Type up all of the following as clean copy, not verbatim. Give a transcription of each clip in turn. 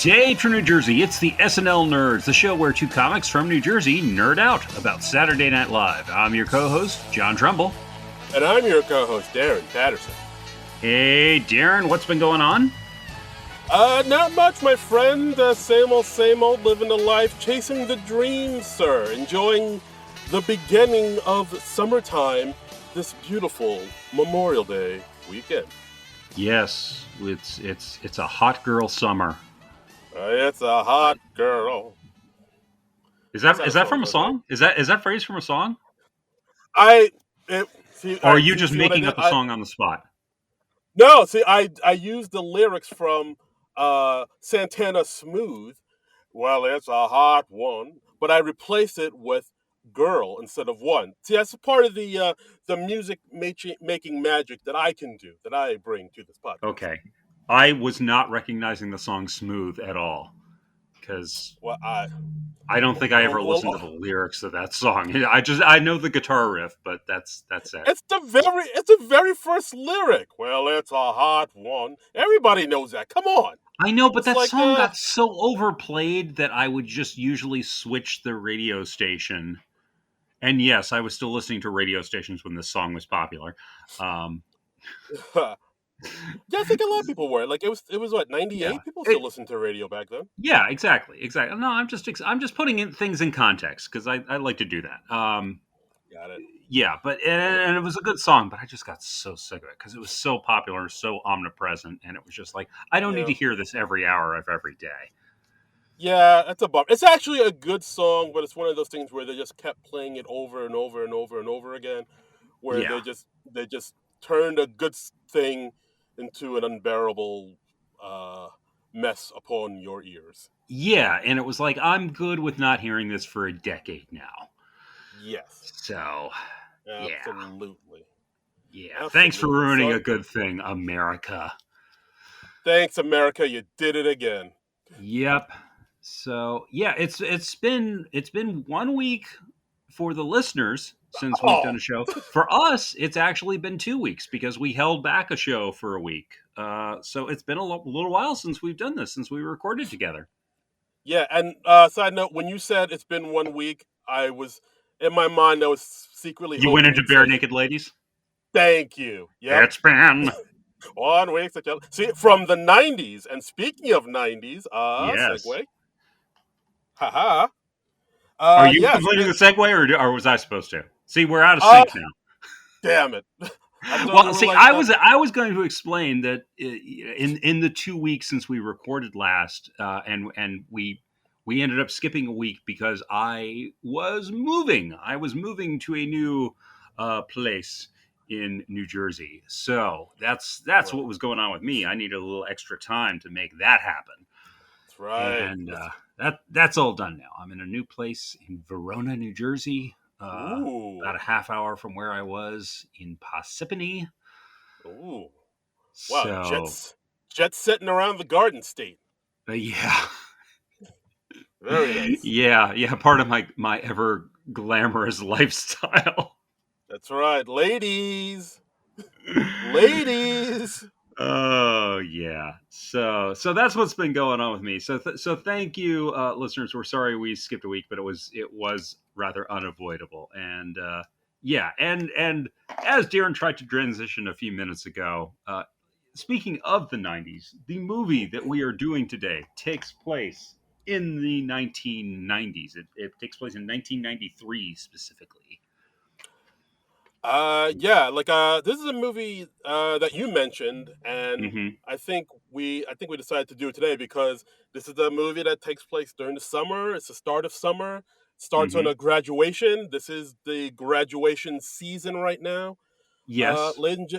Dave from New Jersey, it's the SNL Nerds, the show where two comics from New Jersey nerd out about Saturday Night Live. I'm your co-host, John Trumbull. And I'm your co-host, Darren Patterson. Hey, Darren, what's been going on? Not much, my friend. Same old, living the life, chasing the dream, sir. Enjoying the beginning of summertime this beautiful Memorial Day weekend. Yes, it's a hot girl summer. It's a hot girl. Is that from a song? Is that phrase from a song? Or are you just making up a song on the spot? No, see, I used the lyrics from Santana Smooth. Well, it's a hot one, but I replaced it with girl instead of one. See, that's part of the music making magic that I can do, that I bring to this podcast. Okay. I was not recognizing the song Smooth at all because I don't think I ever listened to the lyrics of that song. I know the guitar riff, but that's it. It's the very first lyric. Well, it's a hot one. Everybody knows that. Come on. I know, but that song got so overplayed that I would just usually switch the radio station. And yes, I was still listening to radio stations when this song was popular. Yeah, I think a lot of people were. Like it was what, 98? Yeah. People still listened to radio back then. Yeah, exactly. No, I'm just putting things in context because I like to do that. Got it. Yeah, and it was a good song, but I just got so sick of it because it was so popular, so omnipresent, and it was just like I don't need to hear this every hour of every day. Yeah, that's a bummer. It's actually a good song, but it's one of those things where they just kept playing it over and over and over and over again, where they just turned a good thing into an unbearable mess upon your ears. Yeah, and it was like, I'm good with not hearing this for a decade now. Yes. So, absolutely. Yeah. Absolutely. Thanks for ruining a good thing, America. Thanks, America. You did it again. Yep. So, yeah, it's been 1 week for the listeners since we've done a show. For us, it's actually been 2 weeks because we held back a show for a week. So it's been a little while since we've done this, since we recorded together. Yeah, and side note, when you said it's been 1 week, I was, in my mind, I was secretly You went into Bare Naked Ladies? Thank you. Yep. It's been 1 week. See, from the 90s, and speaking of 90s, yes. segue. Haha. Are you completing the segue, or was I supposed to? See, we're out of sync now. Damn it. Well, see, I was going to explain that in the 2 weeks since we recorded last, and we ended up skipping a week because I was moving. I was moving to a new place in New Jersey. So that's what was going on with me. I needed a little extra time to make that happen. That's right. And that's all done now. I'm in a new place in Verona, New Jersey. About a half hour from where I was in Parsippany. Ooh. Wow, jets sitting around the Garden State. Yeah. Very nice. Yeah, part of my ever glamorous lifestyle. That's right. Ladies. Ladies. Oh, yeah. So that's what's been going on with me. So thank you, listeners. We're sorry we skipped a week, but it was rather unavoidable. And and as Darren tried to transition a few minutes ago, speaking of the 90s, the movie that we are doing today takes place in the 1990s. It takes place in 1993 specifically. This is a movie that you mentioned, and I think we decided to do it today because this is a movie that takes place during the summer. It's the start of summer. It starts on a graduation. This is the graduation season right now. Yes. Ladies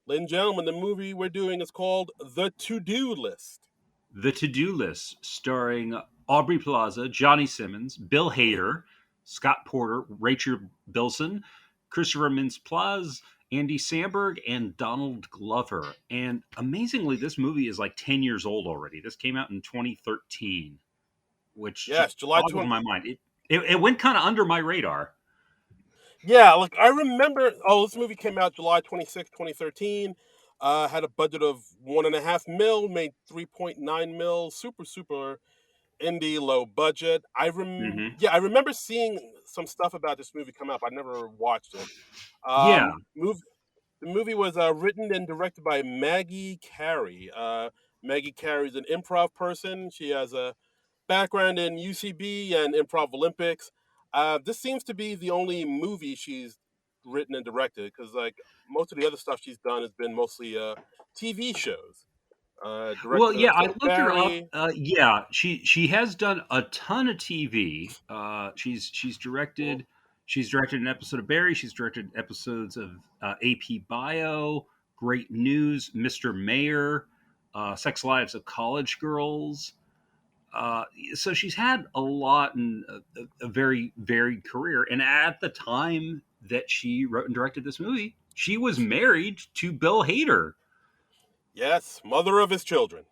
and gentlemen, the movie we're doing is called The To-Do List. The To-Do List, starring Aubrey Plaza, Johnny Simmons, Bill Hader, Scott Porter, Rachel Bilson, Christopher Mintz-Plasse, Andy Samberg, and Donald Glover. And amazingly, this movie is like 10 years old already. This came out in 2013, which July boggled my mind. It went kind of under my radar. Yeah, like I remember. This movie came out July 26, 2013. Had a budget of 1.5 mil, made 3.9 mil. Super indie, low budget. Hmm. Yeah, I remember seeing some stuff about this movie come up. I never watched it. Yeah. Move The movie was written and directed by Maggie Carey. Maggie Carey's an improv person. She has a background in UCB and Improv Olympics. This seems to be the only movie she's written and directed because, like, most of the other stuff she's done has been mostly TV shows. Well, Directed an yeah, I episode of looked her up. Barry. Yeah, she has done a ton of TV. She's directed an episode of Barry. She's directed episodes of AP Bio, Great News, Mr. Mayor, Sex Lives of College Girls. Uh, so she's had a lot and a very varied career. And at the time that she wrote and directed this movie, she was married to Bill Hader, Yes, mother of his children.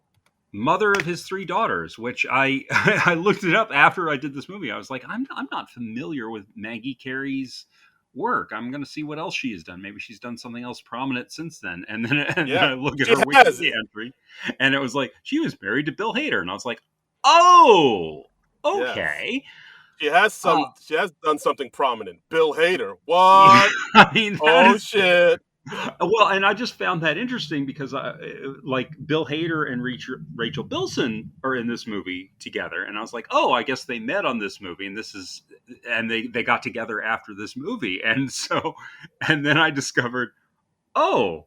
mother of his three daughters. Which I I looked it up after I did this movie. I was like, I'm not familiar with Maggie Carey's work. I'm going to see what else she has done. Maybe she's done something else prominent since then. And then Yeah, I look at she her has. Wikipedia entry, and it was like she was married to Bill Hader, and I was like, oh, Yes, okay. she has Uh, some. She has done something prominent. Bill Hader. yeah, What? I mean that Oh is shit. well, and I just found that interesting because like Bill Hader and Rachel Bilson are in this movie together, and I was like, oh, I guess they met on this movie, and they got together after this movie, and so and then I discovered, oh,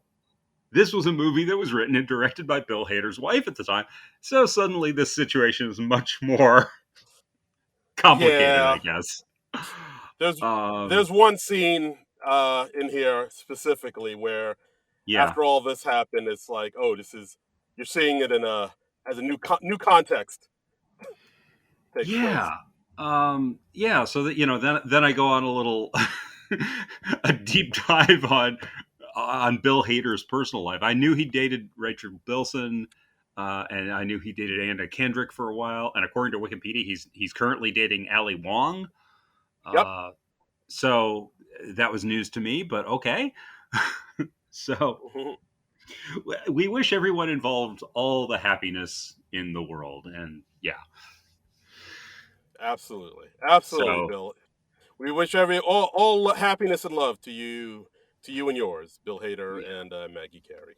this was a movie that was written and directed by Bill Hader's wife at the time, so suddenly this situation is much more complicated, I Yeah. guess. There's Um, there's one scene in here specifically where yeah. after all this happened, it's like, oh, this is you're seeing it in a as a new context takes place. Yeah. Yeah, so that then I go on a little a deep dive on Bill Hader's personal life. I knew he dated Rachel Bilson, and I knew he dated Anna Kendrick for a while. And according to Wikipedia, he's currently dating Ali Wong. Yep. Uh, so that was news to me, but okay. So Mhm. we wish everyone involved all the happiness in the world, and yeah. Absolutely, So Bill. We wish all happiness and love to you and yours, Bill Hader yeah. and Maggie Carey.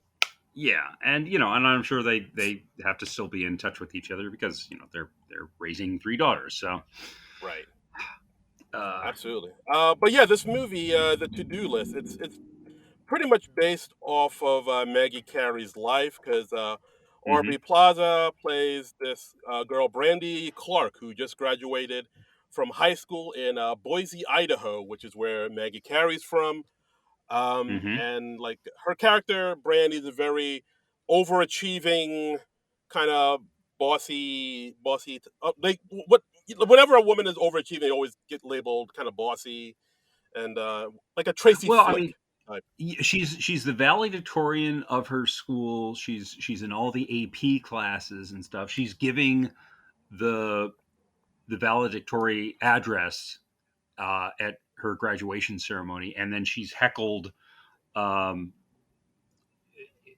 Yeah, and and I'm sure they have to still be in touch with each other because they're raising three daughters. So, Right. uh, Absolutely. But yeah, this movie, the to do list, it's pretty much based off of Maggie Carey's life because hmm Aubrey Plaza plays this girl, Brandy Clark, who just graduated from high school in Boise, Idaho, which is where Maggie Carey's from. hmm And like her character, Brandy, is a very overachieving, kind of bossy. Like whenever a woman is overachieving, they always get labeled kind of bossy and like a Tracy well, I mean, Flick type. she's the valedictorian of her school. She's in all the AP classes and stuff. She's giving the the valedictory address at her graduation ceremony, and then she's heckled. Um,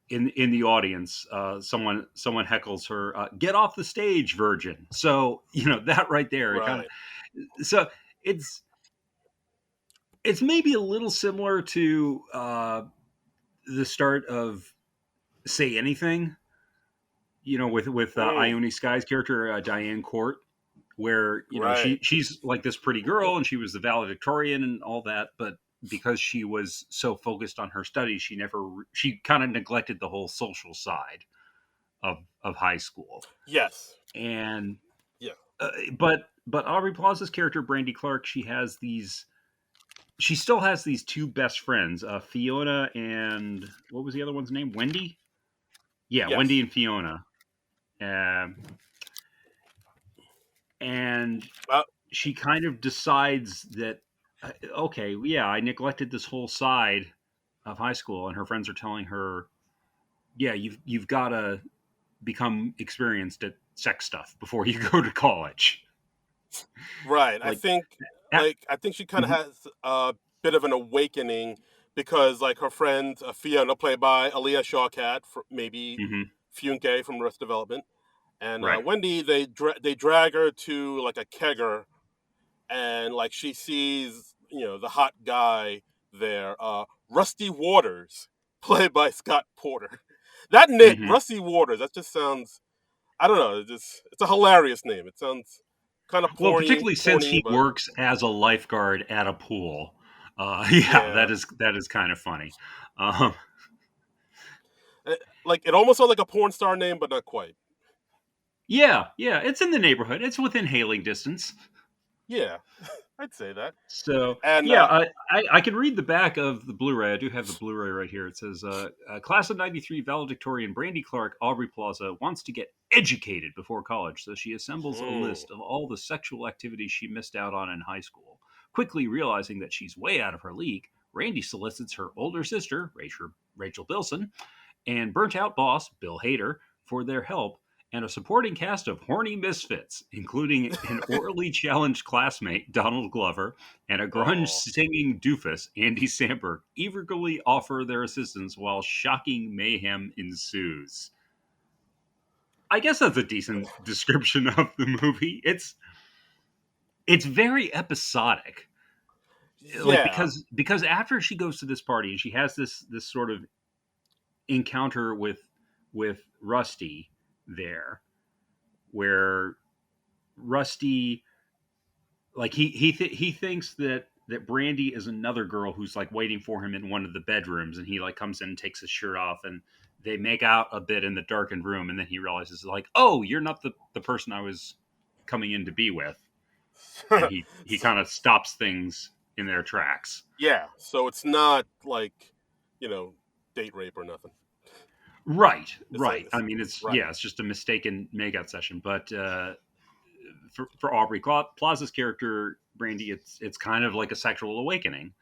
in the audience, someone heckles her, "Get off the stage, virgin!" So that right there, it kind Right. of so it's it's maybe a little similar to the start of Say Anything, with Mm, Ione Skye's character, Diane Court, where right. she's like this pretty girl and she was the valedictorian and all that, but because she was so focused on her studies, she kind of neglected the whole social side of high school. Yes. And Yeah. but Aubrey Plaza's character Brandy Clark, she still has these two best friends, Fiona and what was the other one's name? Wendy. Yeah, Wendy Yes. and Fiona. Um, and Uh, she kind of decides that okay, yeah, I neglected this whole side of high school, and her friends are telling her, yeah, you've got to become experienced at sex stuff before you go to college. right. Like, I think she kind of mhm. has a bit of an awakening because like her friend Fiona, played by Aaliyah Shawkat, maybe Hmm. Funke from Arrested Development, and Right. Wendy, they drag her to like a kegger, and like she sees the hot guy there, Rusty Waters, played by Scott Porter. That name, Hmm. Rusty Waters, that just sounds, I don't know, it's a hilarious name. It sounds kind of Well, particularly since corny, he but works as a lifeguard at a pool. Yeah, yeah. that is kind of funny. Um, Like it almost sounds like a porn star name, but not quite. yeah, yeah, it's in the neighborhood. It's within hailing distance. Yeah, I'd say that. So And yeah, I can read the back of the Blu-ray. I do have the Blu-ray right here. It says, "Class of '93 valedictorian Brandy Clark, Aubrey Plaza, wants to get educated before college, so she assembles a hmm. list of all the sexual activities she missed out on in high school. Quickly realizing that she's way out of her league, Randy solicits her older sister, Rachel Bilson, and burnt out boss Bill Hader for their help, and a supporting cast of horny misfits, including an orally challenged classmate, Donald Glover, and a grunge Oh, singing doofus, Andy Samberg, eagerly offer their assistance while shocking mayhem ensues. I guess that's a decent description of the movie. It's very episodic. Like yeah. because after she goes to this party and she has this sort of encounter with Rusty there, where Rusty, like he thinks that Brandy is another girl who's like waiting for him in one of the bedrooms, and he like comes in and takes his shirt off, and they make out a bit in the darkened room, and then he realizes like, oh, you're not the person I was coming in to be with, and he kind of stops things in their tracks. Yeah, so it's not like, you know, date rape or nothing. Right, It's like right. I mean, it's right. yeah, it's just a mistaken makeout session, but for Aubrey Plaza's character Brandy, it's kind of like a sexual awakening.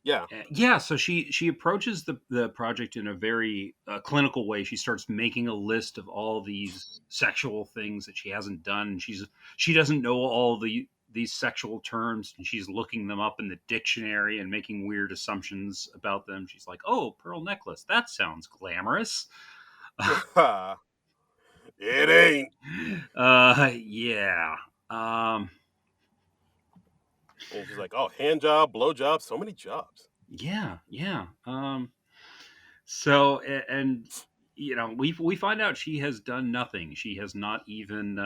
Yeah. Yeah, so she approaches the project in a very clinical way. She starts making a list of all these sexual things that she hasn't done. She doesn't know all these sexual terms, and she's looking them up in the dictionary and making weird assumptions about them. She's like, "Oh, pearl necklace. That sounds glamorous." It ain't. Yeah. Um, And she's like, "Oh, hand job, blow job, so many jobs." yeah, yeah. So and we find out she has done nothing. She has not even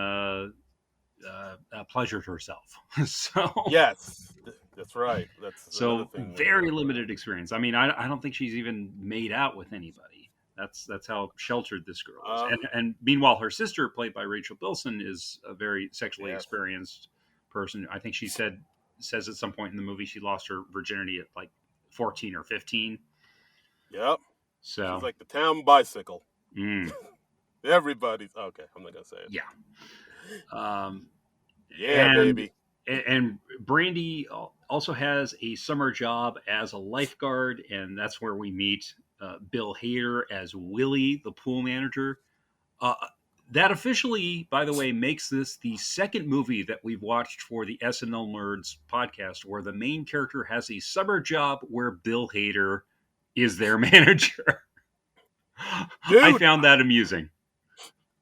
pleasured herself. so Yes, that's right. That's another so thing we're very gonna bring up. limited experience. I mean, I don't think she's even made out with anybody. That's how sheltered this girl is. Uh, And meanwhile, her sister, played by Rachel Bilson, is a very sexually yes. experienced person. I think she says at some point in the movie she lost her virginity at like 14 or 15. Yep. She's So like the town bicycle. mm, Everybody's okay. I'm not gonna say it. yeah. Um, Yeah, and baby. and Brandy also has a summer job as a lifeguard, and that's where we meet Bill Hader as Willie, the pool manager. Uh, that officially, by the way, makes this the second movie that we've watched for the SNL Nerds podcast where the main character has a summer job where Bill Hader is their manager. I Dude, found that amusing.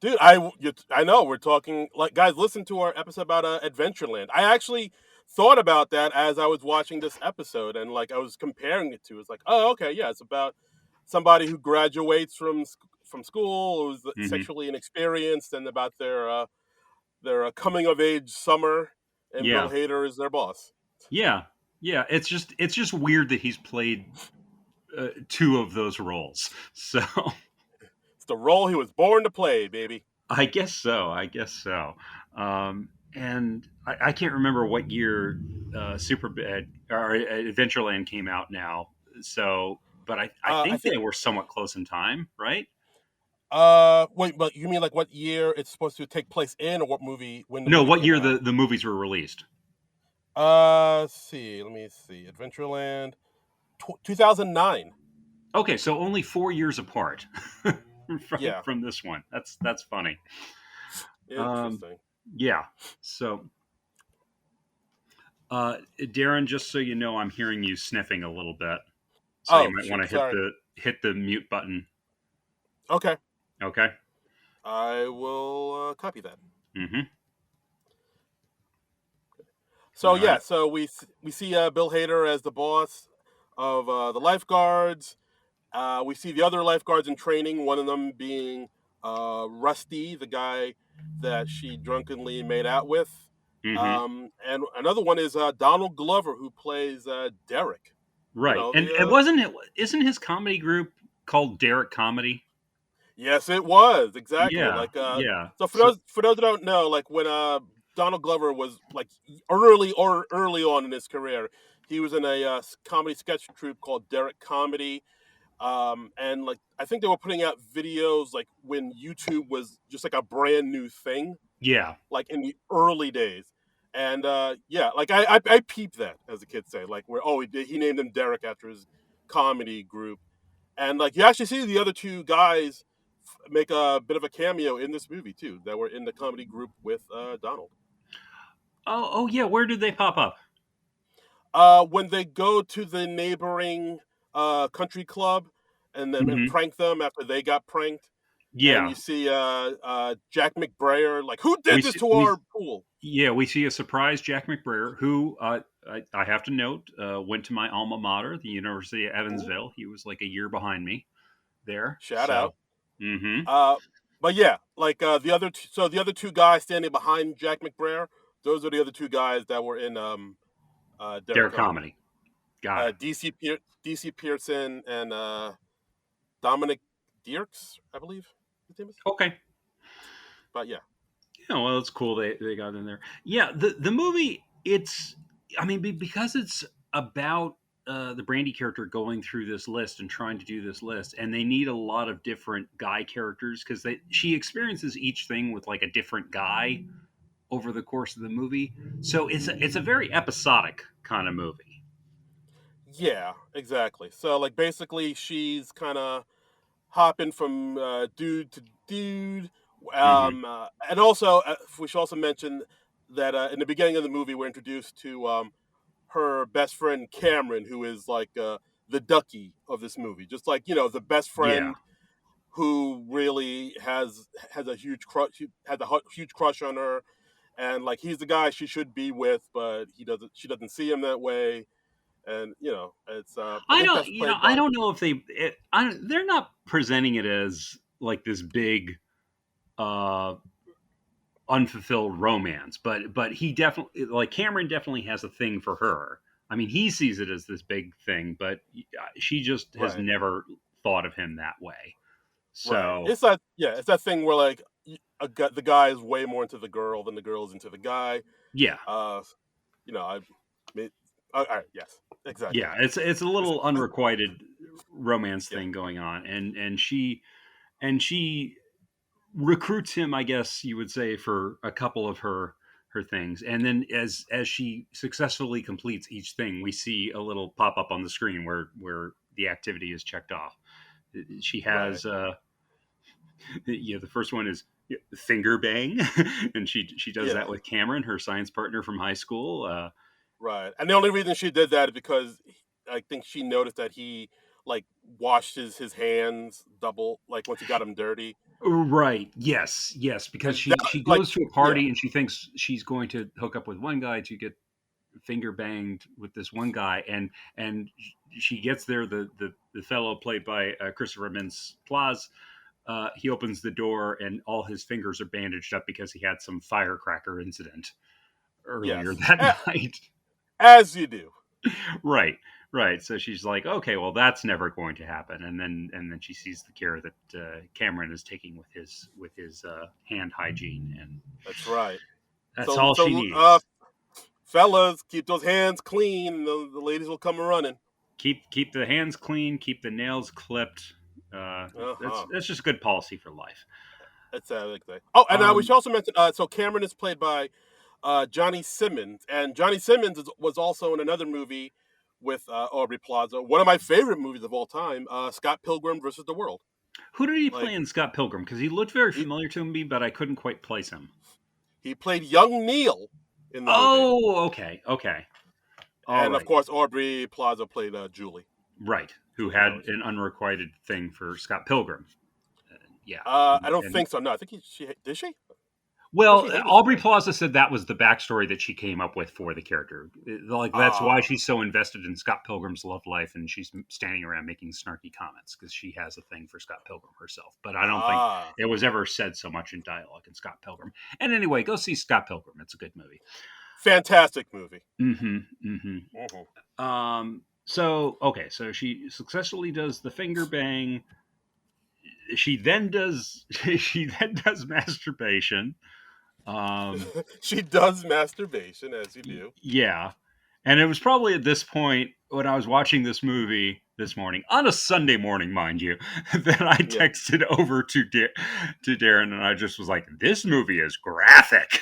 dude, I know we're talking like, guys. Listen to our episode about Adventureland. I actually thought about that as I was watching this episode, and like I was comparing it to. It's like, oh, okay, yeah, it's about somebody who graduates from school who's Hmm. sexually inexperienced, and about their coming of age summer, and Bill Yeah, Hader is their boss. yeah, yeah. It's just weird that he's played two of those roles. So It's the role he was born to play, baby. I guess so. I guess so. And I can't remember what year Superbad or Adventureland came out now. So, but I I think think. they were somewhat close in time, right? Wait, but you mean like what year it's supposed to take place in, or what movie when the No, movie what came year out? the movies were released? Let's see. Let me see. Adventureland, 2009. Okay, so only 4 years apart Yeah, from this one. That's funny. Um, interesting. yeah. So, Darren, just so you know, I'm hearing you sniffing a little bit. so you Oh, might want shoot, to sorry. hit the mute button. Okay, Okay. I will copy that. Mm-hmm. So All yeah, right. so we see Bill Hader as the boss of the lifeguards. We see the other lifeguards in training. One of them being Rusty, the guy that she drunkenly made out with, Mm-hmm. and another one is Donald Glover, who plays Derek. You Right. know And the it wasn't it isn't his comedy group called Derek Comedy? Yes, it was exactly Yeah. like Yeah. so So for those that don't know, like when Donald Glover was like early on in his career, he was in a comedy sketch troupe called Derek Comedy. And like I think they were putting out videos like when YouTube was just like a brand new thing, yeah. like in the early days. And yeah, like I peeped that, as the kids say, like where he named him Derek after his comedy group. And like you actually see the other two guys make a bit of a cameo in this movie too, that were in the comedy group with Donald. Oh yeah, where did they pop up? When they go to the neighboring country club and Mm-hmm. prank them after they got pranked, and Yeah. you see Jack McBrayer, like, who We did this see, to we our pool? Yeah, we see a surprise Jack McBrayer, who I have to note went to my alma mater, the University of Ooh, Evansville. He was like a year behind me there. shout So, out. mm-hmm. Uh, but yeah, like the other two guys standing behind Jack McBrayer, those are the other two guys that were in Derek Derek Comedy. Comedy. Got it. DC Pearson and Dominic Dierks, I believe his name is. Okay. But yeah, Yeah, well, it's cool they got in there. Yeah, the movie, it's, I mean, because it's about the Brandy character going through this list and trying to do this list, and they need a lot of different guy characters because she experiences each thing with like a different guy over the course of the movie. So it's a very episodic kind of movie. yeah, exactly. So like basically, she's kind of hopping from dude to dude. Hmm. And also, we should also mention that in the beginning of the movie, we're introduced to her best friend Cameron, who is like the ducky of this movie, just like the best Yeah. friend who really has a huge crush, has a huge crush on her, and like he's the guy she should be with, but she doesn't see him that way, and it's I I think don't, that's you know, played I by don't know if they're not presenting it as like this big uh unfulfilled romance, but he definitely, like, Cameron definitely has a thing for her. I mean, he sees it as this big thing, but she just has right. never thought of him that way. Right. So, It's that yeah, it's that thing where like the guy is way more into the girl than the girl is into the guy. yeah. Uh, I mean, all right, yes, exactly. Yeah, it's a little unrequited romance Yeah, thing going on, and she recruits him, I guess you would say, for a couple of her things, and then as she successfully completes each thing, we see a little pop up on the screen where the activity is checked off. She right. has the first one is finger bang, and she does Yeah, that with Cameron, her science partner from high school. right. And the only reason she did that is because I think she noticed that he like washed his hands double, like once he got them dirty, Right. Yes. Yes. Because and that she like goes to a yeah, party and she thinks she's going to hook up with one guy to get finger banged with this one guy, and she gets there. The fellow played by Christopher Mintz-Plasse, he opens the door and all his fingers are bandaged up because he had some firecracker incident earlier yes, that night. as you do. Right. Right. So she's like, okay, well, that's never going to happen. And then she sees the care that Cameron is taking with his hand hygiene, and That's right. that's So all she so needs. fellas, keep those hands clean, and the ladies will come running. Keep the hands clean, keep the nails clipped. Uh huh. That's just good policy for life. That's exactly. Oh, and we Um, should also mention. So Cameron is played by Johnny Simmons, and Johnny Simmons was also in another movie with Aubrey Plaza. One of my favorite movies of all time, Scott Pilgrim versus the World. who did he play Like in Scott Pilgrim? Because he looked very he familiar to me, but I couldn't quite place him. he played young Neil in the movie, Oh, okay, okay, all and of right, course Aubrey Plaza played Julie. right. who Who had knows? an unrequited thing for Scott Pilgrim. Yeah, I don't and think so. No, I think she did she? I thought well, she hated Aubrey Scott. Plaza said that was the backstory that she came up with for the character. Like that's why Ah, she's so invested in Scott Pilgrim's love life, and she's standing around making snarky comments because she has a thing for Scott Pilgrim herself. But I don't think ah, it was ever said so much in dialogue in Scott Pilgrim. And anyway, go see Scott Pilgrim. It's a good movie. fantastic movie. Mm-hmm. Mm-hmm. Hmm. So okay, so she successfully does the finger bang. She then does she then does masturbation. Um, She does masturbation, as you do. yeah. And it was probably at this point when I was watching this movie this morning, on a Sunday morning, mind you, that I Yeah. texted over to Darren and I just was like, this movie is graphic.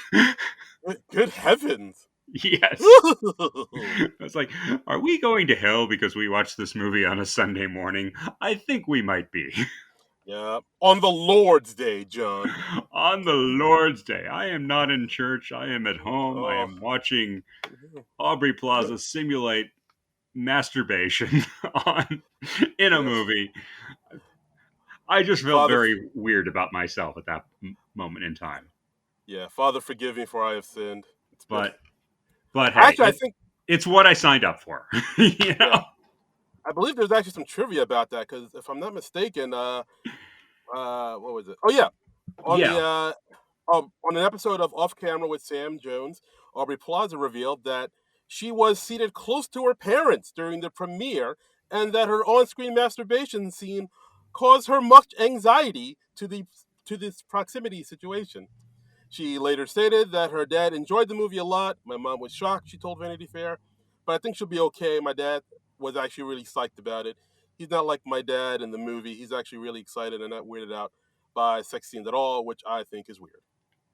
Good heavens. Yes. I was like, are we going to hell because we watched this movie on a Sunday morning? I think we might be. Yeah. On the Lord's Day, John. On the Lord's Day. I am not in church. I am at home. I Oh. am watching Aubrey Plaza simulate masturbation on in a movie. I just felt Father, very weird about myself at that moment in time. yeah, Father, forgive me for I have sinned. It's been But hey, actually, I think, it's what I signed up for. you yeah, know? I believe there's actually some trivia about that because if I'm not mistaken, what was it? Oh yeah, on the Yeah. on an episode of Off Camera with Sam Jones, Aubrey Plaza revealed that she was seated close to her parents during the premiere, and that her on-screen masturbation scene caused her much anxiety to this proximity situation. She later stated that her dad enjoyed the movie a lot. My mom was shocked, she told Vanity Fair, but I think she'll be okay. My dad was actually really psyched about it. He's not like my dad in the movie. He's actually really excited and not weirded out by sex scenes at all, which I think is weird.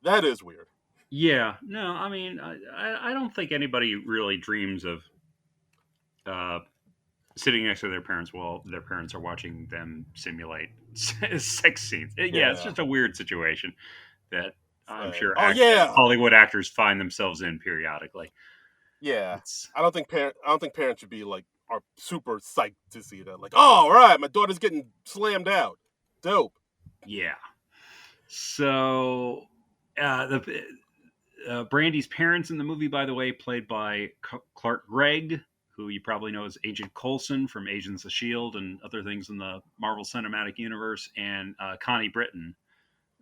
That is weird. Yeah. No, I mean, I don't think anybody really dreams of uh, sitting next to their parents while their parents are watching them simulate sex scenes. Yeah, it's Yeah. just a weird situation that I'm Right. sure Oh yeah. Hollywood actors find themselves in periodically. Yeah. It's I don't think parents should be like are super psyched to see that. Like, oh, all right, my daughter's getting slammed out. Dope. yeah. So the Brandy's parents in the movie, by the way, played by Clark Gregg, who you probably know as Agent Coulson from Agents of Shield and other things in the Marvel Cinematic Universe, and Connie Britton,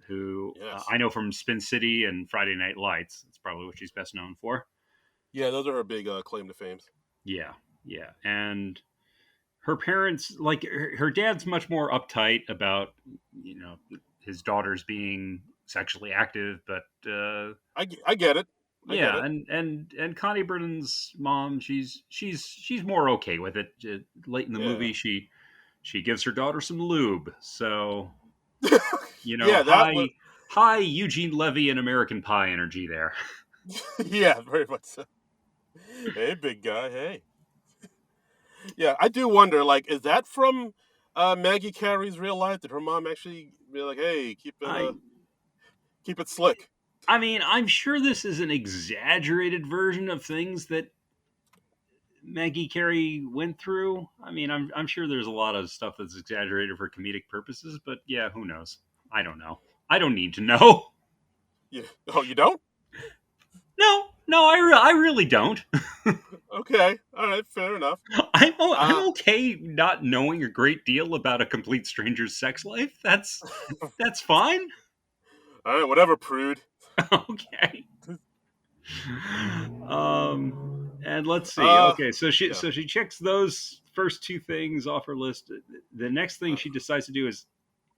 who Yes. I know from Spin City and Friday Night Lights. That's probably what she's best known for. Yeah, those are her big claim to fame. Yeah, yeah, and her parents, like her dad's much more uptight about you know his daughters being sexually active, but I get it. I get yeah, it. and Connie Britton's mom, she's more okay with it. Late in the Yeah. movie, she gives her daughter some lube, so Yeah, that was high Eugene Levy and American Pie energy there. yeah, very much so. Hey, big guy. Hey. Yeah, I do wonder. Like, is that from Maggie Carey's real life? Did her mom actually be like, "Hey, I keep it slick"? I mean, I'm sure this is an exaggerated version of things that Maggie Carey went through. I mean, I'm sure there's a lot of stuff that's exaggerated for comedic purposes, but yeah, who knows? I don't know. I don't need to know. Yeah. Oh, you don't? No, I really don't. Okay. All right. Fair enough. I'm Uh, okay not knowing a great deal about a complete stranger's sex life. That's fine. all right. Whatever, prude. Okay. And let's see. Uh, Okay, yeah. so she checks those first two things off her list. The next thing Uh, she decides to do is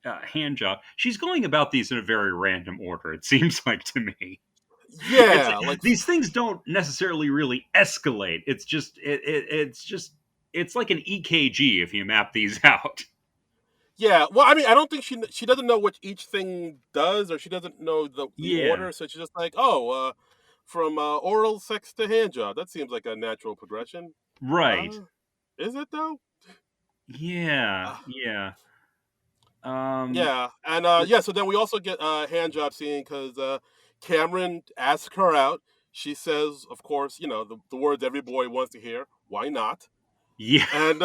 hand job. She's going about these in a very random order. It seems like to me. It's yeah. Like, these things don't necessarily really escalate. It's just it's like an EKG if you map these out. yeah. Well, I mean, I don't think she doesn't know what each thing does, or she doesn't know the Yeah, order. So she's just like, oh, from oral sex to hand job. That seems like a natural progression. right. Uh, is it though? Yeah, Uh, yeah. Um, yeah, and yeah. So then we also get a hand job scene because Cameron asks her out. She says, of course, the words every boy wants to hear. Why not? yeah, And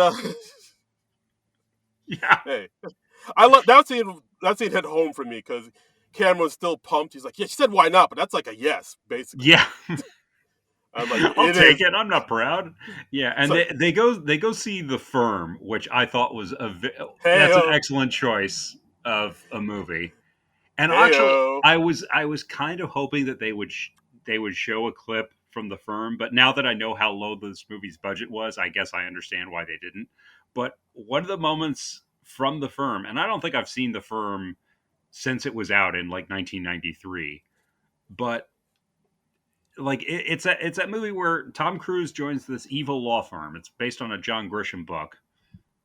Yeah, Hey, I love that scene. That scene hit home for me because Cameron's still pumped. He's like, "Yeah," she said, "Why not?" But that's like a yes, basically. yeah. I'm like, I'll "It take is." it. I'm not proud. Yeah, It's and like, they go see The Firm, which I thought was "Hey that's an yo, excellent choice of a movie. And hey actually, yo." I was kind of hoping that they would show a clip from The Firm, but now that I know how low this movie's budget was, I guess I understand why they didn't. But one of the moments from The Firm, and I don't think I've seen The Firm since it was out in like 1993, but like it's that movie where Tom Cruise joins this evil law firm. It's based on a John Grisham book,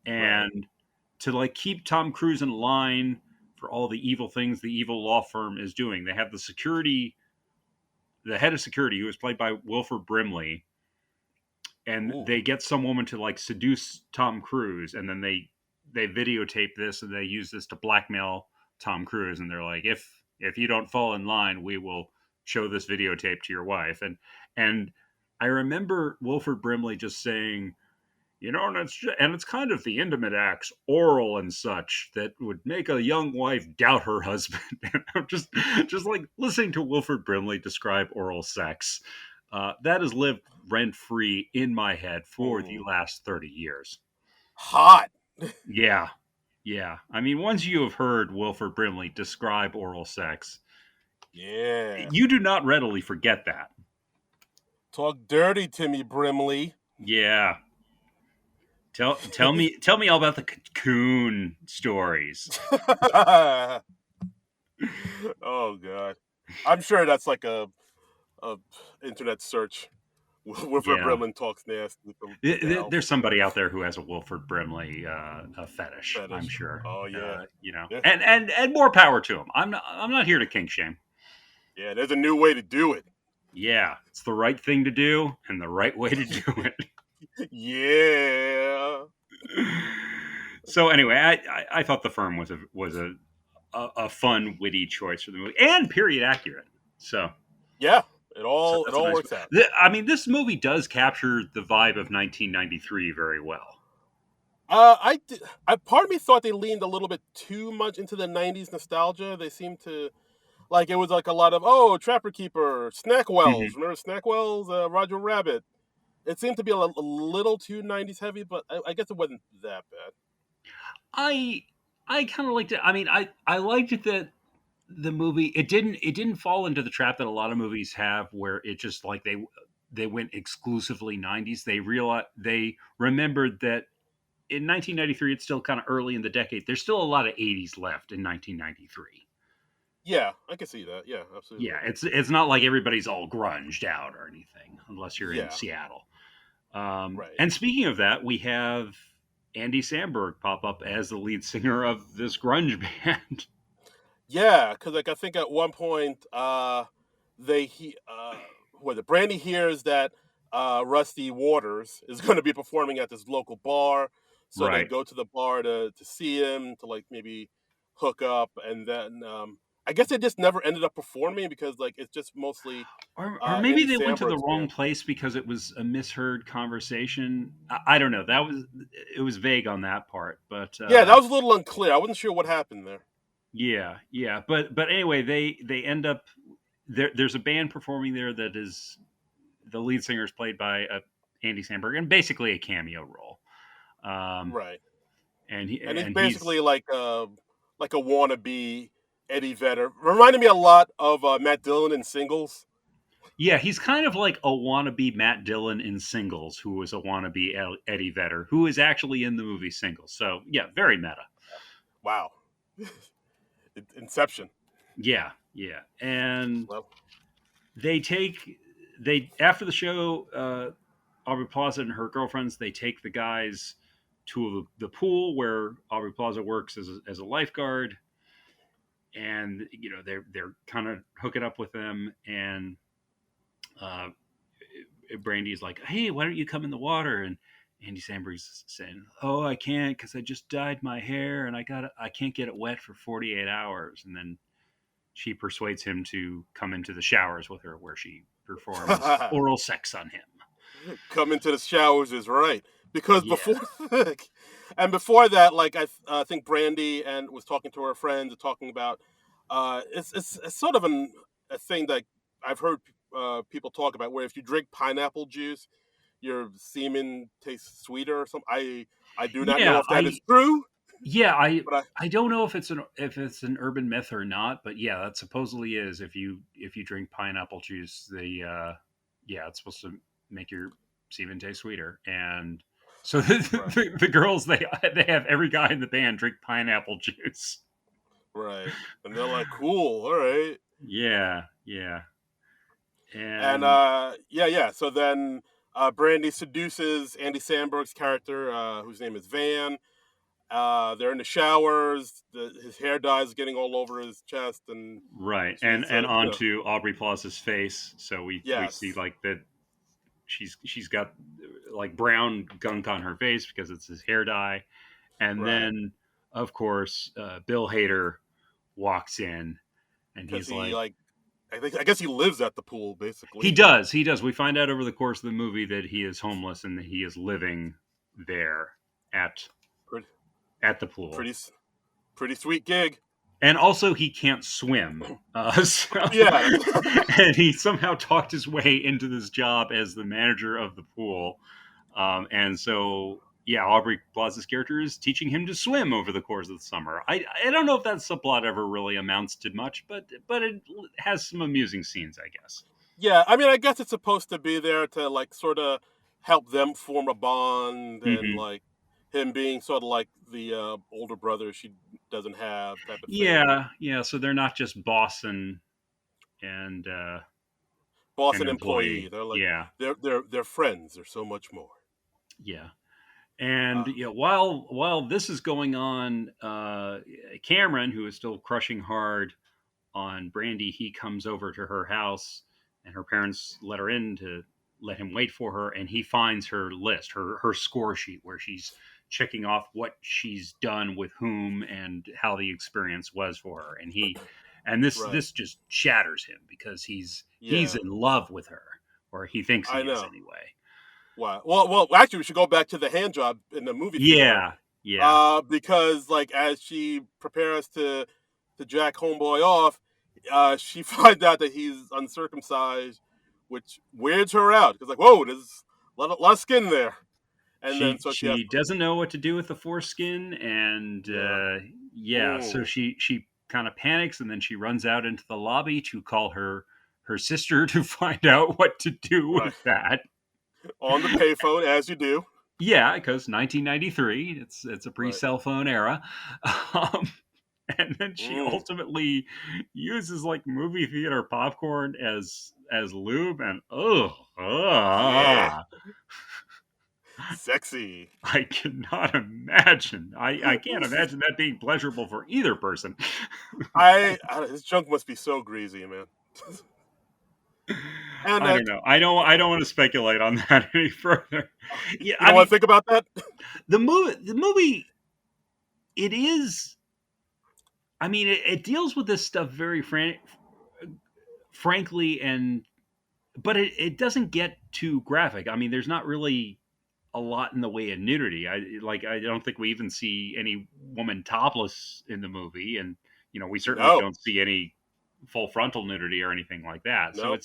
Right. and to like keep Tom Cruise in line for all the evil things the evil law firm is doing, they have the head of security, who was played by Wilford Brimley, and Ooh. they get some woman to like seduce Tom Cruise, and then they videotape this and they use this to blackmail Tom Cruise, and they're like, if you don't fall in line, we will show this videotape to your wife. And I remember Wilford Brimley just saying, and it's kind of the intimate acts, oral and such, that would make a young wife doubt her husband. And I'm just like listening to Wilford Brimley describe oral sex. That has lived rent free in my head for the Mm. last 30 years. Hot. Yeah, yeah. I mean, once you have heard Wilford Brimley describe oral sex, Yeah. you do not readily forget that. Talk dirty to me, Brimley. Yeah. Tell me all about the cocoon stories. Oh god. I'm sure that's like a internet search. Wilford Yeah. Brimley talks nasty to hell. There's somebody out there who has a Wilford Brimley a fetish. I'm Fetish. sure. Oh yeah. Yeah. And more power to him. I'm not here to kink shame. Yeah, there's a new way to do it. Yeah, it's the right thing to do and the right way to do it. Yeah. So anyway, I thought The Firm was a fun, witty choice for the movie and period accurate. So Yeah. so It that's a all nice. works out. I mean, this movie does capture the vibe of 1993 very well. I part of me thought they leaned a little bit too much into the '90s nostalgia. They seemed to like it was like a lot of Trapper Keeper, Snackwells. Mhm. Remember Snackwells? Roger Rabbit. It seemed to be a little too '90s heavy, but I guess it wasn't that bad. I I kind of liked it. I mean, I liked it that the movie it didn't fall into the trap that a lot of movies have, where it just like they went exclusively 90s. They remembered that in 1993 it's still kind of early in the decade. There's still a lot of 80s left in 1993. Yeah, I can see that. Yeah, absolutely. Yeah, it's not like everybody's all grunged out or anything, unless you're in Yeah, Seattle. right. And speaking of that, we have Andy Samberg pop up as the lead singer of this grunge band. Yeah, because like I think at one point, they he what the Brandy hears that Rusty Waters is going to be performing at this local bar, so they Right. go to the bar to see him to like maybe hook up, and then I guess they just never ended up performing because like it's just mostly Or maybe Andy they went to the Samberg's wrong band. place because it was a misheard conversation. I don't know. It was vague on that part, but Yeah, that was a little unclear. I wasn't sure what happened there. yeah, yeah. But anyway, they end up there's a band performing there that is the lead singer is played by Andy Samberg, and basically a cameo role. Um, Right. and he And he's and basically he's like a wannabe Eddie Vedder. Reminded me a lot of Matt Dillon in Singles. yeah, he's kind of like a wannabe Matt Dillon in Singles, who was a wannabe Eddie Vedder, who is actually in the movie Singles. So yeah, very meta. Wow, Inception. Yeah, yeah. And Well, they take they after the show, Aubrey Plaza and her girlfriends, they take the guys to the pool where Aubrey Plaza works as a lifeguard, and they're kind of hooking up with them, and uh, Brandy's like, "Hey, why don't you come in the water?" And Andy Samberg's saying, "Oh, I can't because I just dyed my hair and I can't get it wet for 48 hours." And then she persuades him to come into the showers with her, where she performs oral sex on him. come into the showers is right. because Yeah. before and before that, like I think Brandy and was talking to her friends, talking about it's sort of a thing that I've heard people talk about, where if you drink pineapple juice, your semen tastes sweeter or something. I do not know Yeah, if that is true, yeah, I but I don't know if it's an urban myth or not, but yeah, that supposedly is. If you drink pineapple juice, yeah, it's supposed to make your semen taste sweeter. And so right, the girls they have every guy in the band drink pineapple juice. right, and they're like, cool, all right. Yeah, yeah. And And yeah. So then Brandy seduces Andy Samberg's character, whose name is Van. They're in the showers. His hair dye is getting all over his chest, and right. she's, And onto Aubrey Plaza's face. So we see yes, like that she's got like brown gunk on her face because it's his hair dye. And right, then, of course, Bill Hader walks in, and because he's he like, like, I guess he lives at the pool he basically. does, he does. We find out over the course of the movie that he is homeless and that he is living there at Pretty, at the pool, pretty, pretty sweet gig. and also he can't swim. So, Yeah, and he somehow talked his way into this job as the manager of the pool. And so, yeah, Aubrey Plaza's character is teaching him to swim over the course of the summer. I don't know if that subplot ever really amounts to much, but it has some amusing scenes, I guess. yeah. I mean, I guess it's supposed to be there to like sort of help them form a bond, and Hmm. like him being sort of like the older brother she doesn't have, type of thing. Yeah, yeah. So they're not just boss and Boss an and employee. employee. They're like Yeah, they're friends. They're so much more. yeah. And Uh, you know, while this is going on, Cameron, who is still crushing hard on Brandy, he comes over to her house, and her parents let her in to let him wait for her, and he finds her list, her score sheet, where she's checking off what she's done with whom and how the experience was for her. And right. this just shatters him because he's Yeah, in love with her, or he thinks he I is know. anyway. Wow. Well. Actually, we should go back to the hand job in the movie theater. Yeah, yeah. Because like as she prepares to jack homeboy off, she finds out that he's uncircumcised, which weirds her out. Because like, whoa, there's lot of skin there. And then so she has She to, doesn't know what to do with the foreskin, and yeah. yeah, so Mm, she kind of panics, and then she runs out into the lobby to call her sister to find out what to do right. with that. On the payphone, as you do. Yeah, because 1993, it's a pre Right. cell phone era. Um, and then she Mm, ultimately uses like movie theater popcorn as lube, and yeah. Sexy. I cannot imagine. I can't imagine that being pleasurable for either person. His junk must be so greasy, man. And I don't know. I don't want to speculate on that any further. Yeah, you I don't want mean to think about that? the movie it is. I mean it deals with this stuff very frankly, and but it doesn't get too graphic. I mean, there's not really a lot in the way of nudity. I don't think we even see any woman topless in the movie, and you know we certainly No, don't see any full frontal nudity or anything like that. So no.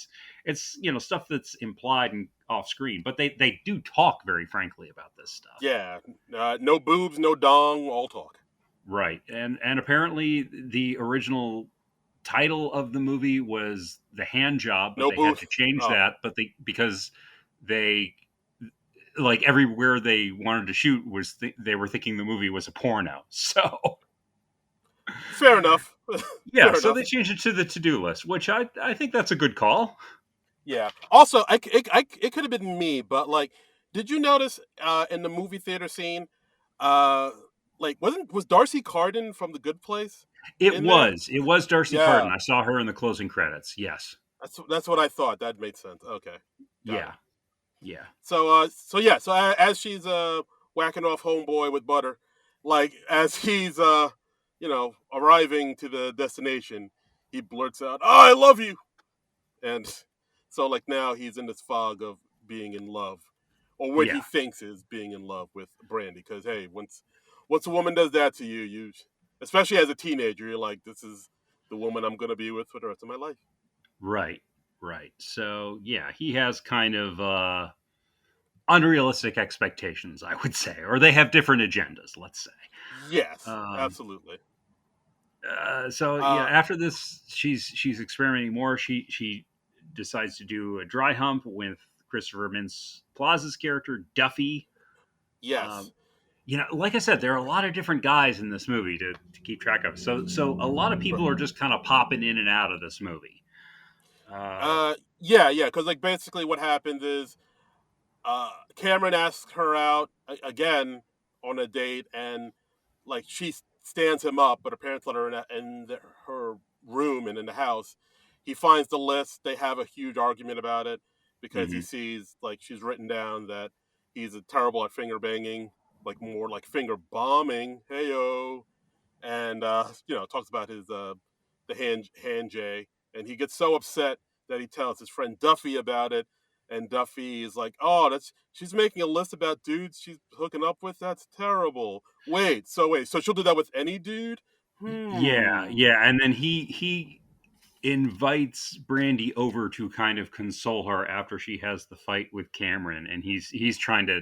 it's you know stuff that's implied and off screen, but they do talk very frankly about this stuff. Yeah, no boobs, no dong, all talk. Right. And apparently the original title of the movie was The Hand Job, but No they had boobs. to change Oh, that, but they because they like everywhere they wanted to shoot was they were thinking the movie was a porno. So fair enough. yeah, Fair so enough. they changed it to the to-do list, which I think that's a good call. Yeah. Also, it could have been me, but like, did you notice in the movie theater scene, uh, like was Darcy Carden from The Good Place in there? It was Darcy Carden. Yeah, I saw her in the closing credits. Yes. that's what I thought. That made sense. Okay, got it. Yeah. Yeah. So yeah, so as she's whacking off homeboy with butter, like as he's arriving to the destination, he blurts out, "Oh, I love you," and so like now he's in this fog of being in love or what Yeah, he thinks is being in love with Brandy. Because hey, once a woman does that to you, you especially as a teenager, you're like, this is the woman I'm going to be with for the rest of my life. right, right. So yeah, he has kind of unrealistic expectations, I would say, or they have different agendas. Let's say. Yes, Um, absolutely. so yeah, Uh, after this, she's experimenting more. She decides to do a dry hump with Christopher Mintz Plaza's character Duffy. yes. Um, like I said, there are a lot of different guys in this movie to keep track of. So a lot of people are just kind of popping in and out of this movie. Uh, Yeah, yeah. Because like basically, what happens is Cameron asks her out again on a date, and like she stands him up, but her parents let her in her room and in the house. He finds the list. They have a huge argument about it because he mhm. sees like she's written down that he's a terrible at finger banging, like more like finger bombing. Heyo, and talks about his the hand J, and he gets so upset that he tells his friend Duffy about it, and Duffy is like, "Oh, that's she's making a list about dudes she's hooking up with. That's terrible. Wait, so she'll do that with any dude? Yeah, Hmm. yeah, and then he invites Brandy over to kind of console her after she has the fight with Cameron, and he's trying to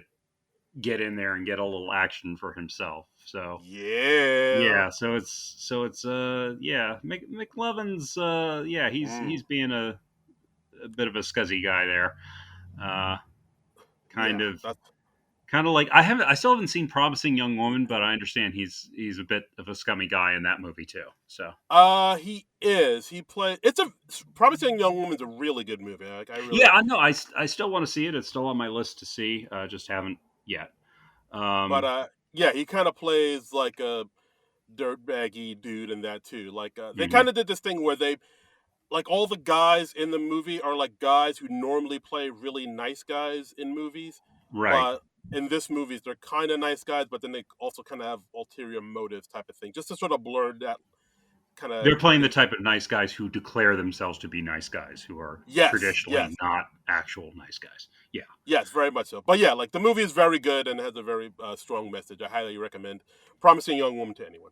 get in there and get a little action for himself. So Yeah. yeah, so it's yeah, McLovin's yeah, Mm, he's being a bit of a scuzzy guy there. Uh, kind yeah. of That's kind of like I still haven't seen Promising Young Woman, but I understand he's a bit of a scummy guy in that movie too. So he is. He played. It's a Promising Young Woman's a really good movie. Like I yeah, really, I know I still want to see it. It's still on my list to see. Just haven't yet. but Um, yeah, he kind of plays like a dirtbaggy dude in that too. Like they mhm, kind of did this thing where they like all the guys in the movie are like guys who normally play really nice guys in movies, right. but in this movies they're kind of nice guys, but then they also kind of have ulterior motives type of thing, just to sort of blur that kind of They're playing the thing. type of nice guys who declare themselves to be nice guys, who are Yes, traditionally yes, not actual nice guys. Yeah. yes, very much so. But yeah, like the movie is very good and has a very strong message. I highly recommend Promising Young Woman to anyone.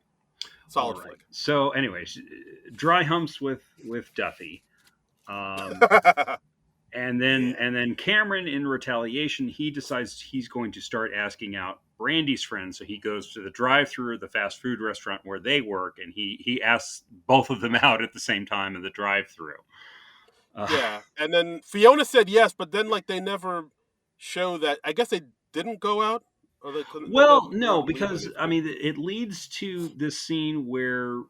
All Solid right. flick. So, anyways, dry humps with Duffy. Um, Yeah. and then Cameron, in retaliation, he decides he's going to start asking out Brandy's friends. So he goes to the drive-through of the fast food restaurant where they work, and he asks both of them out at the same time in the drive-through. Uh, Yeah, and then Fiona said yes, but then like they never show that. I guess they didn't go out, or they couldn't. They well, did no, not leave because I anything. mean, it leads to this scene where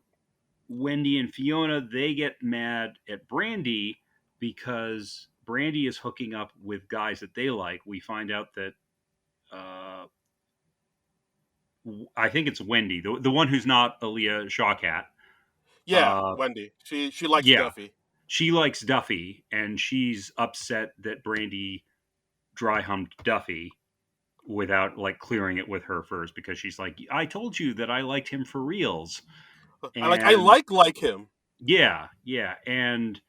Wendy and Fiona they get mad at Brandy because Brandy is hooking up with guys that they like. We find out that uh, I think it's Wendy, the one who's not Aaliyah Shawkat. Yeah, Uh, Wendy. She likes yeah, Duffy. she likes Duffy, and she's upset that Brandy dry humped Duffy without like clearing it with her first because she's like, I told you that I liked him for reals, I and like him. yeah, yeah, and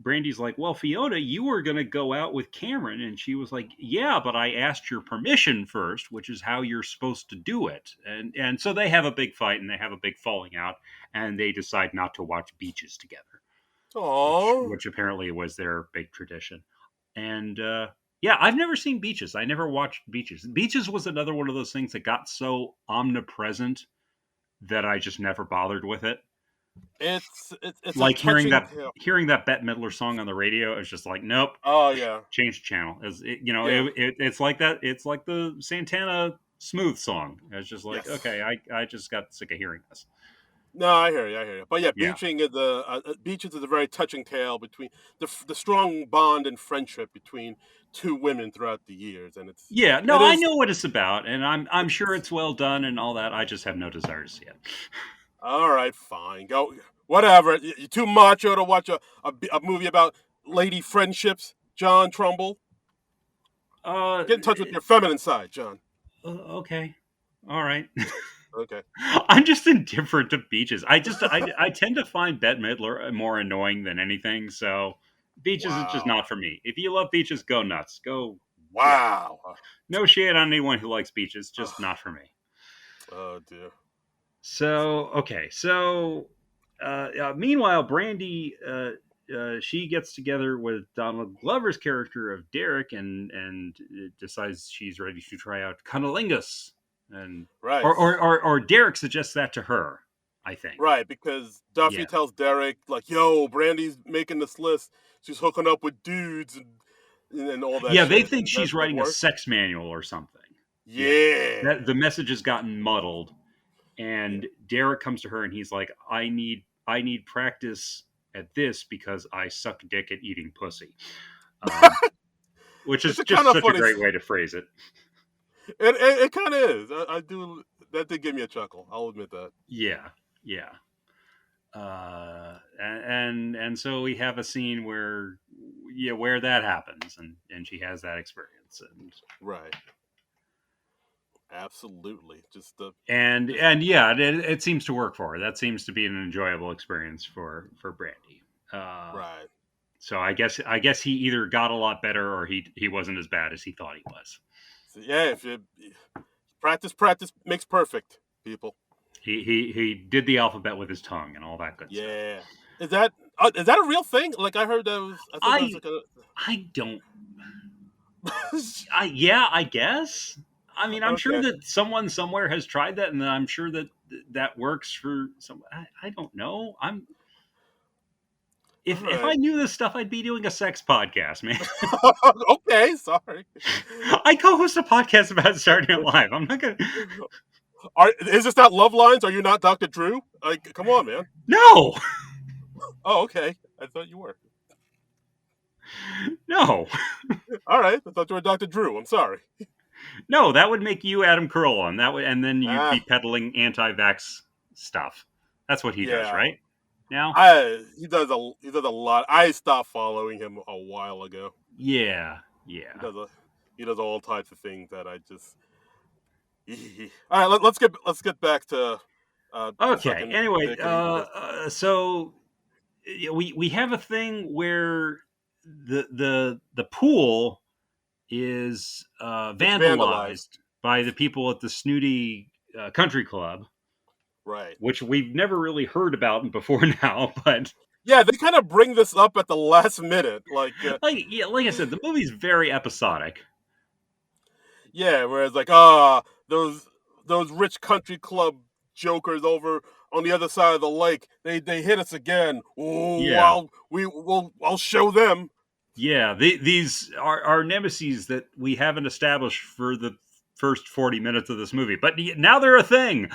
Brandy's like, well, Fiona, you were going to go out with Cameron. And she was like, yeah, but I asked your permission first, which is how you're supposed to do it. And so they have a big fight and they have a big falling out and they decide not to watch beaches together, Oh, which apparently was their big tradition. And yeah, I've never seen beaches. I never watched beaches. Beaches was another one of those things that got so omnipresent that I just never bothered with it. it's a Like touching tale. hearing that Bette Midler song on the radio is just like, nope, Oh yeah, change the channel. yeah, It's like that. It's like the Santana Smooth song. It's just like, yes. okay, I just got sick of hearing this. No, I hear you. I hear you. But yeah, Yeah, beaches is a very touching tale between the strong bond and friendship between two women throughout the years, and yeah. it No, I is know what it's about, and I'm sure it's well done and all that. I just have no desire to see it. all right. Fine, go whatever. You're too macho to watch a movie about lady friendships, John Trumbull. Uh, Get in touch with your feminine side, John. okay, all right. Okay. I'm just indifferent to beaches. I tend to find Bette Midler more annoying than anything. So beaches is just Wow. not for me. If you love beaches, go nuts. Go Yeah. Wow. No shade on anyone who likes beaches, just Ugh. not for me. Oh dear. So okay, so meanwhile, Brandy she gets together with Donald Glover's character of Derek and decides she's ready to try out cunnilingus, and Right. or Derek suggests that to her. I think. Right, because Duffy Yeah, tells Derek, like, yo, Brandy's making this list. She's hooking up with dudes and all that yeah, they shit. think And she's that's like, writing a work? sex manual or something. Yeah, Yeah. that the message has gotten muddled, Yeah. and Derek comes to her and he's like, I need practice at this because I suck dick at eating pussy, um, which It's is a kind just of such a funny. great way to phrase it. It kind of is. I do. That did give me a chuckle. I'll admit that. Yeah, yeah. And so we have a scene where where that happens, and she has that experience, Right. Absolutely. Just and yeah, it seems to work for her. That seems to be an enjoyable experience for Brandy. Uh, right. so I guess he either got a lot better or he wasn't as bad as he thought he was. So, yeah. If you practice makes perfect, people. He did the alphabet with his tongue and all that good stuff. Yeah. Is that a real thing? Like I heard that was. I thought that was I like a. I don't. Yeah, I guess. I mean, I'm sure Okay. that someone somewhere has tried that, and I'm sure that that works for some. I don't know. All If I right. knew this stuff, I'd be doing a sex podcast, man. Okay. Sorry. I co-host a podcast about Saturday Night Live. I'm not gonna. Is this not Love Lines? Are you not Dr. Drew? Like, come on, man. No, Oh, okay. I thought you were. no, All right. I thought you were Dr. Drew. I'm sorry. no. That would make you Adam Carolla, and that would, and then you'd be Ah, peddling anti-vax stuff. That's what he does, yeah. right? Now, He does a lot. I stopped following him a while ago. yeah, He yeah. does a he does all types of things that I just. All right. Let's get back to Okay. sucking Anyway, dick and eating pussy. so we have a thing where the pool is It's vandalized. vandalized by the people at the snooty country club, Right. which we've never really heard about before now. But Yeah, they kind of bring this up at the last minute. Like, like I said, the movie's very episodic. yeah, whereas like those rich country club jokers over on the other side of the lake, they hit us again. Oh, Yeah, I'll show them. yeah. These are nemesis that we haven't established for the first 40 minutes of this movie, but now they're a thing.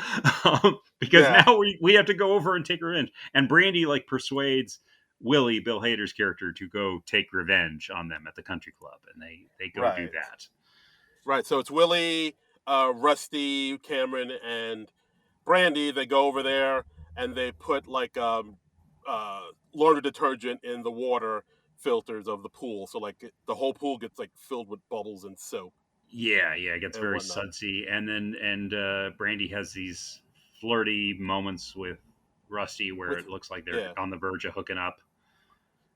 Because Yeah, now we have to go over and take revenge, and Brandy like persuades Willie, Bill Hader's character, to go take revenge on them at the country club, and they go do right, that. right. So it's Willie, Rusty, Cameron, and Brandy. They go over there and they put like laundry detergent in the water filters of the pool, so like the whole pool gets like filled with bubbles and soap Yeah, yeah, it gets and very whatnot. sudsy, and Brandy has these flirty moments with Rusty where With it looks like they're yeah, on the verge of hooking up.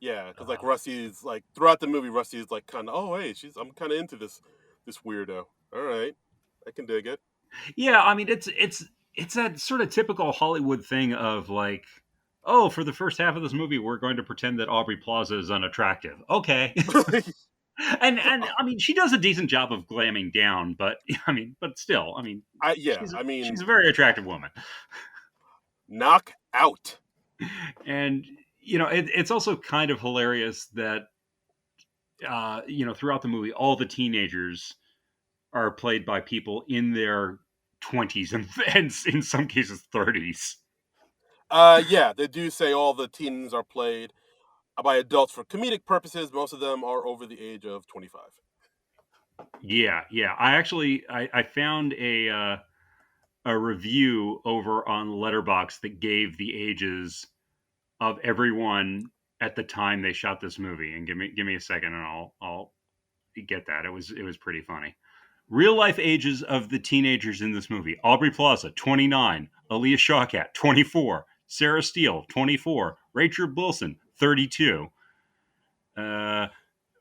yeah, because like Uh, Rusty's like throughout the movie, Rusty's like kind of, oh hey, I'm kind of into this weirdo. All right, I can dig it. yeah, I mean it's that sort of typical Hollywood thing of like, oh, for the first half of this movie, we're going to pretend that Aubrey Plaza is unattractive. Okay, and I mean she does a decent job of glamming down, but I mean, but still, I mean, Yeah, I she's mean, a very attractive woman, knock out. and it's also kind of hilarious that throughout the movie, all the teenagers are played by people in their 20s and in some cases 30s. Yeah, they do say all the teens are played by adults for comedic purposes. Most of them are over the age of 25. Yeah, yeah. I found a review over on Letterbox that gave the ages of everyone at the time they shot this movie. And give me a second, and I'll get that. It was pretty funny. Real life ages of the teenagers in this movie: Aubrey Plaza, 29; Aaliyah Shawkat, 24; Sarah Steele, 24; Rachel Bilson, 32; uh,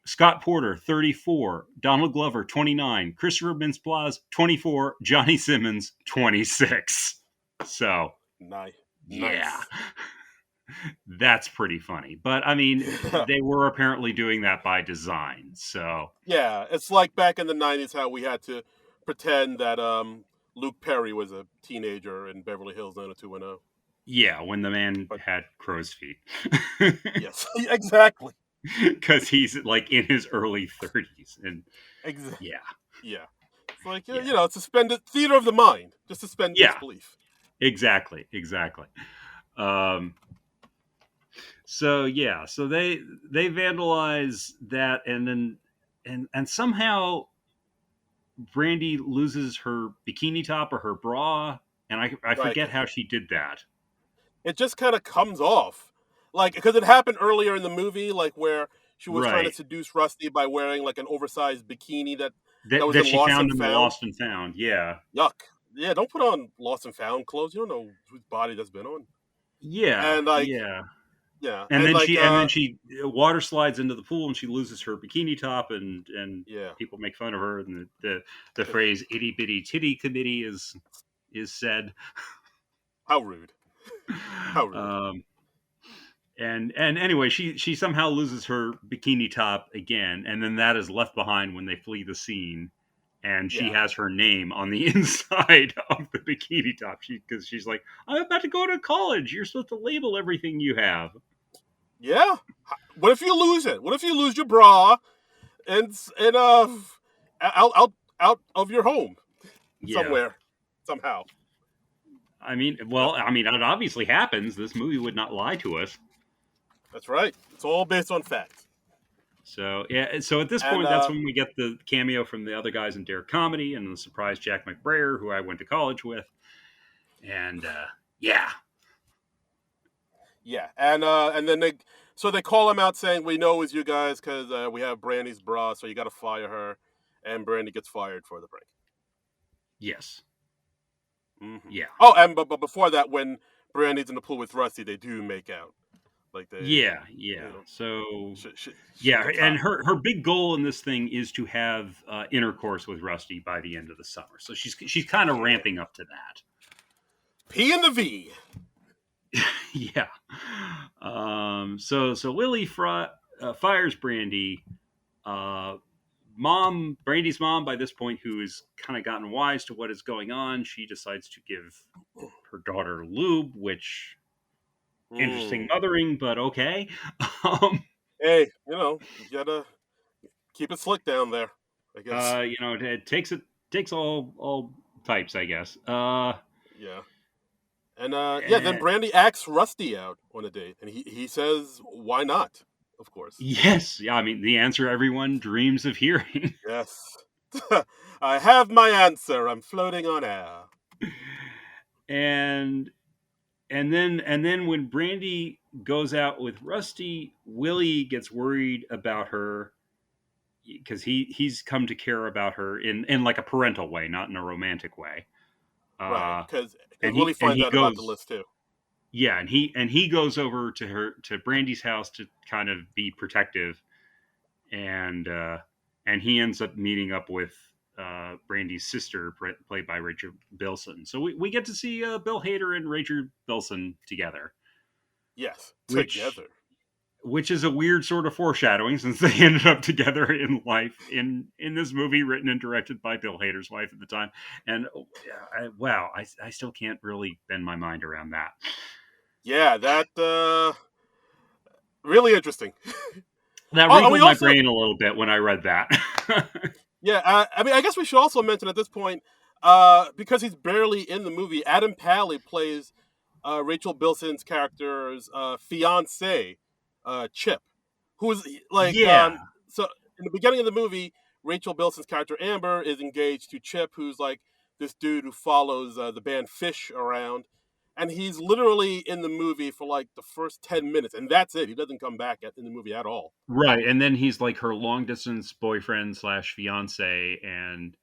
Scott Porter, 34. Donald Glover, 29. Christopher Mintz-Plasse, 24. Johnny Simmons, 26. So, Nice. yeah, Nice. that's pretty funny. But I mean, they were apparently doing that by design. So, Yeah, it's like back in the 90s how we had to pretend that Luke Perry was a teenager in Beverly Hills 90210. yeah, when the man But had crow's feet. yes, exactly. Because he's like in his early 30s. And Exactly. yeah, Yeah. It's like, yeah, suspended theater of the mind. Just suspend yeah, disbelief. exactly, exactly. Um, so yeah, so they vandalize that, and then and somehow Brandy loses her bikini top or her bra, and I Right. forget how she did that. It just kind of comes off. Like, because it happened earlier in the movie, like where she was trying to Right, seduce Rusty by wearing like an oversized bikini that that was that in she Lost found and in the Found. Lost and Found. Yeah, Yuck. Yeah, don't put on Lost and Found clothes. You don't know whose body that's been on. yeah, And like, yeah. yeah, And and then like, she water slides into the pool and she loses her bikini top, and yeah, people make fun of her, and the phrase "itty bitty titty committee" is said. how rude. How rude. um, and anyway, she somehow loses her bikini top again, and then that is left behind when they flee the scene, and she Yeah. has her name on the inside of the bikini top. Because she's like, I'm about to go to college. You're supposed to label everything you have. Yeah. What if you lose it? What if you lose your bra and out of your home Yeah. somewhere somehow? I mean, it obviously happens. This movie would not lie to us. That's right. It's all based on fact. So yeah, so at this And point, that's when we get the cameo from the other guys in Dare Comedy and the surprise Jack McBrayer, who I went to college with, and yeah, yeah, and then they call him out saying we know it's you guys because we have Brandy's bra, so you got to fire her, and Brandy gets fired for the prank. yes, yeah, Oh, and but before that, when Brandy's in the pool with Rusty, they do make out. Like yeah, yeah. you know, So shake yeah, a and tie. her big goal in this thing is to have intercourse with Rusty by the end of the summer. So she's kind of Yeah, ramping up to that. P and the V. Yeah. So Lily fires Brandy. Uh, Brandy's mom, by this point, who has kind of gotten wise to what is going on, she decides to give her daughter lube, which interesting Mm. mothering, but okay. um, Hey, you gotta keep it slick down there. I guess. it takes all types, I guess. Yeah. And yeah, then Eh, Brandy asks Rusty out on a date, and he says, "Why not?" Of course. yes, yeah. I mean, the answer everyone dreams of hearing. Yes. I have my answer. I'm floating on air. and and then when Brandy goes out with Rusty, Willie gets worried about her because he's come to care about her in like a parental way, not in a romantic way. Right, Uh, because and Willie finds he out about the goes, list too. yeah, and he goes over to Brandy's house to kind of be protective, and he ends up meeting up with Brandy's sister, played by Rachel Bilson. So we get to see Bill Hader and Rachel Bilson together, Yes, which together. which is a weird sort of foreshadowing since they ended up together in life in this movie written and directed by Bill Hader's wife at the time. And wow, I still can't really bend my mind around that. Yeah, that really interesting. That Oh, and we wrinkled my also brain a little bit when I read that. yeah, I mean, I guess we should also mention at this point, because he's barely in the movie. Adam Pally plays Rachel Bilson's character's fiance, Chip, who's like Yeah, so in the beginning of the movie, Rachel Bilson's character Amber is engaged to Chip, who's like this dude who follows the band Fish around, and he's literally in the movie for like the first 10 minutes, and that's it. He doesn't come back in the movie at all. right. And then he's like her long distance boyfriend slash fiance, and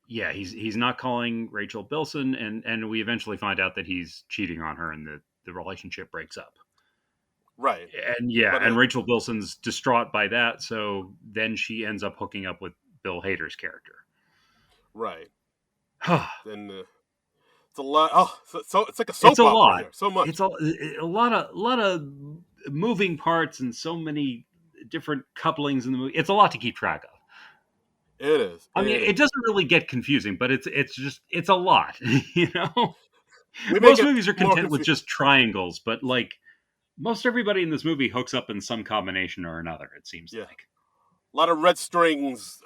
yeah, he's not calling Rachel Bilson, and we eventually find out that he's cheating on her, and the relationship breaks up. Right. And yeah, But and Rachel Bilson's distraught by that, so then she ends up hooking up with Bill Hader's character. right. Then it's a lot. Oh, so it's like a It's soap a opera lot. here. So much. It's a lot of moving parts and so many different couplings in the movie. It's a lot to keep track of. It is. I mean, It it is. doesn't really get confusing, but it's a lot, you know. We make Most it movies are more content with confusing. just triangles, but like most everybody in this movie hooks up in some combination or another. It seems Yeah. like A lot of red strings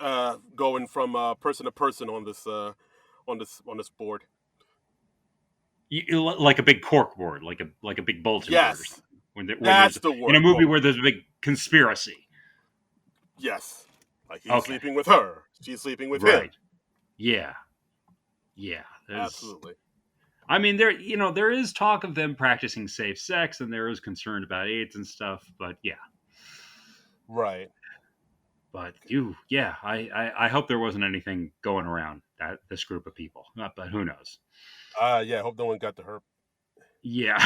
going from person to person on this board. like a big cork board, like a big bulletin board or Yes, something. When that's there's the in a word. movie Cork. where there's a big conspiracy. Yes, like he's Okay, sleeping with her, she's sleeping with him. right. Yeah, yeah. There's Absolutely. I mean, there is talk of them practicing safe sex, and there is concern about AIDS and stuff. But yeah, Right. yeah, I hope there wasn't anything going around that this group of people. But who knows? Yeah. I hope no one got to her. Yeah,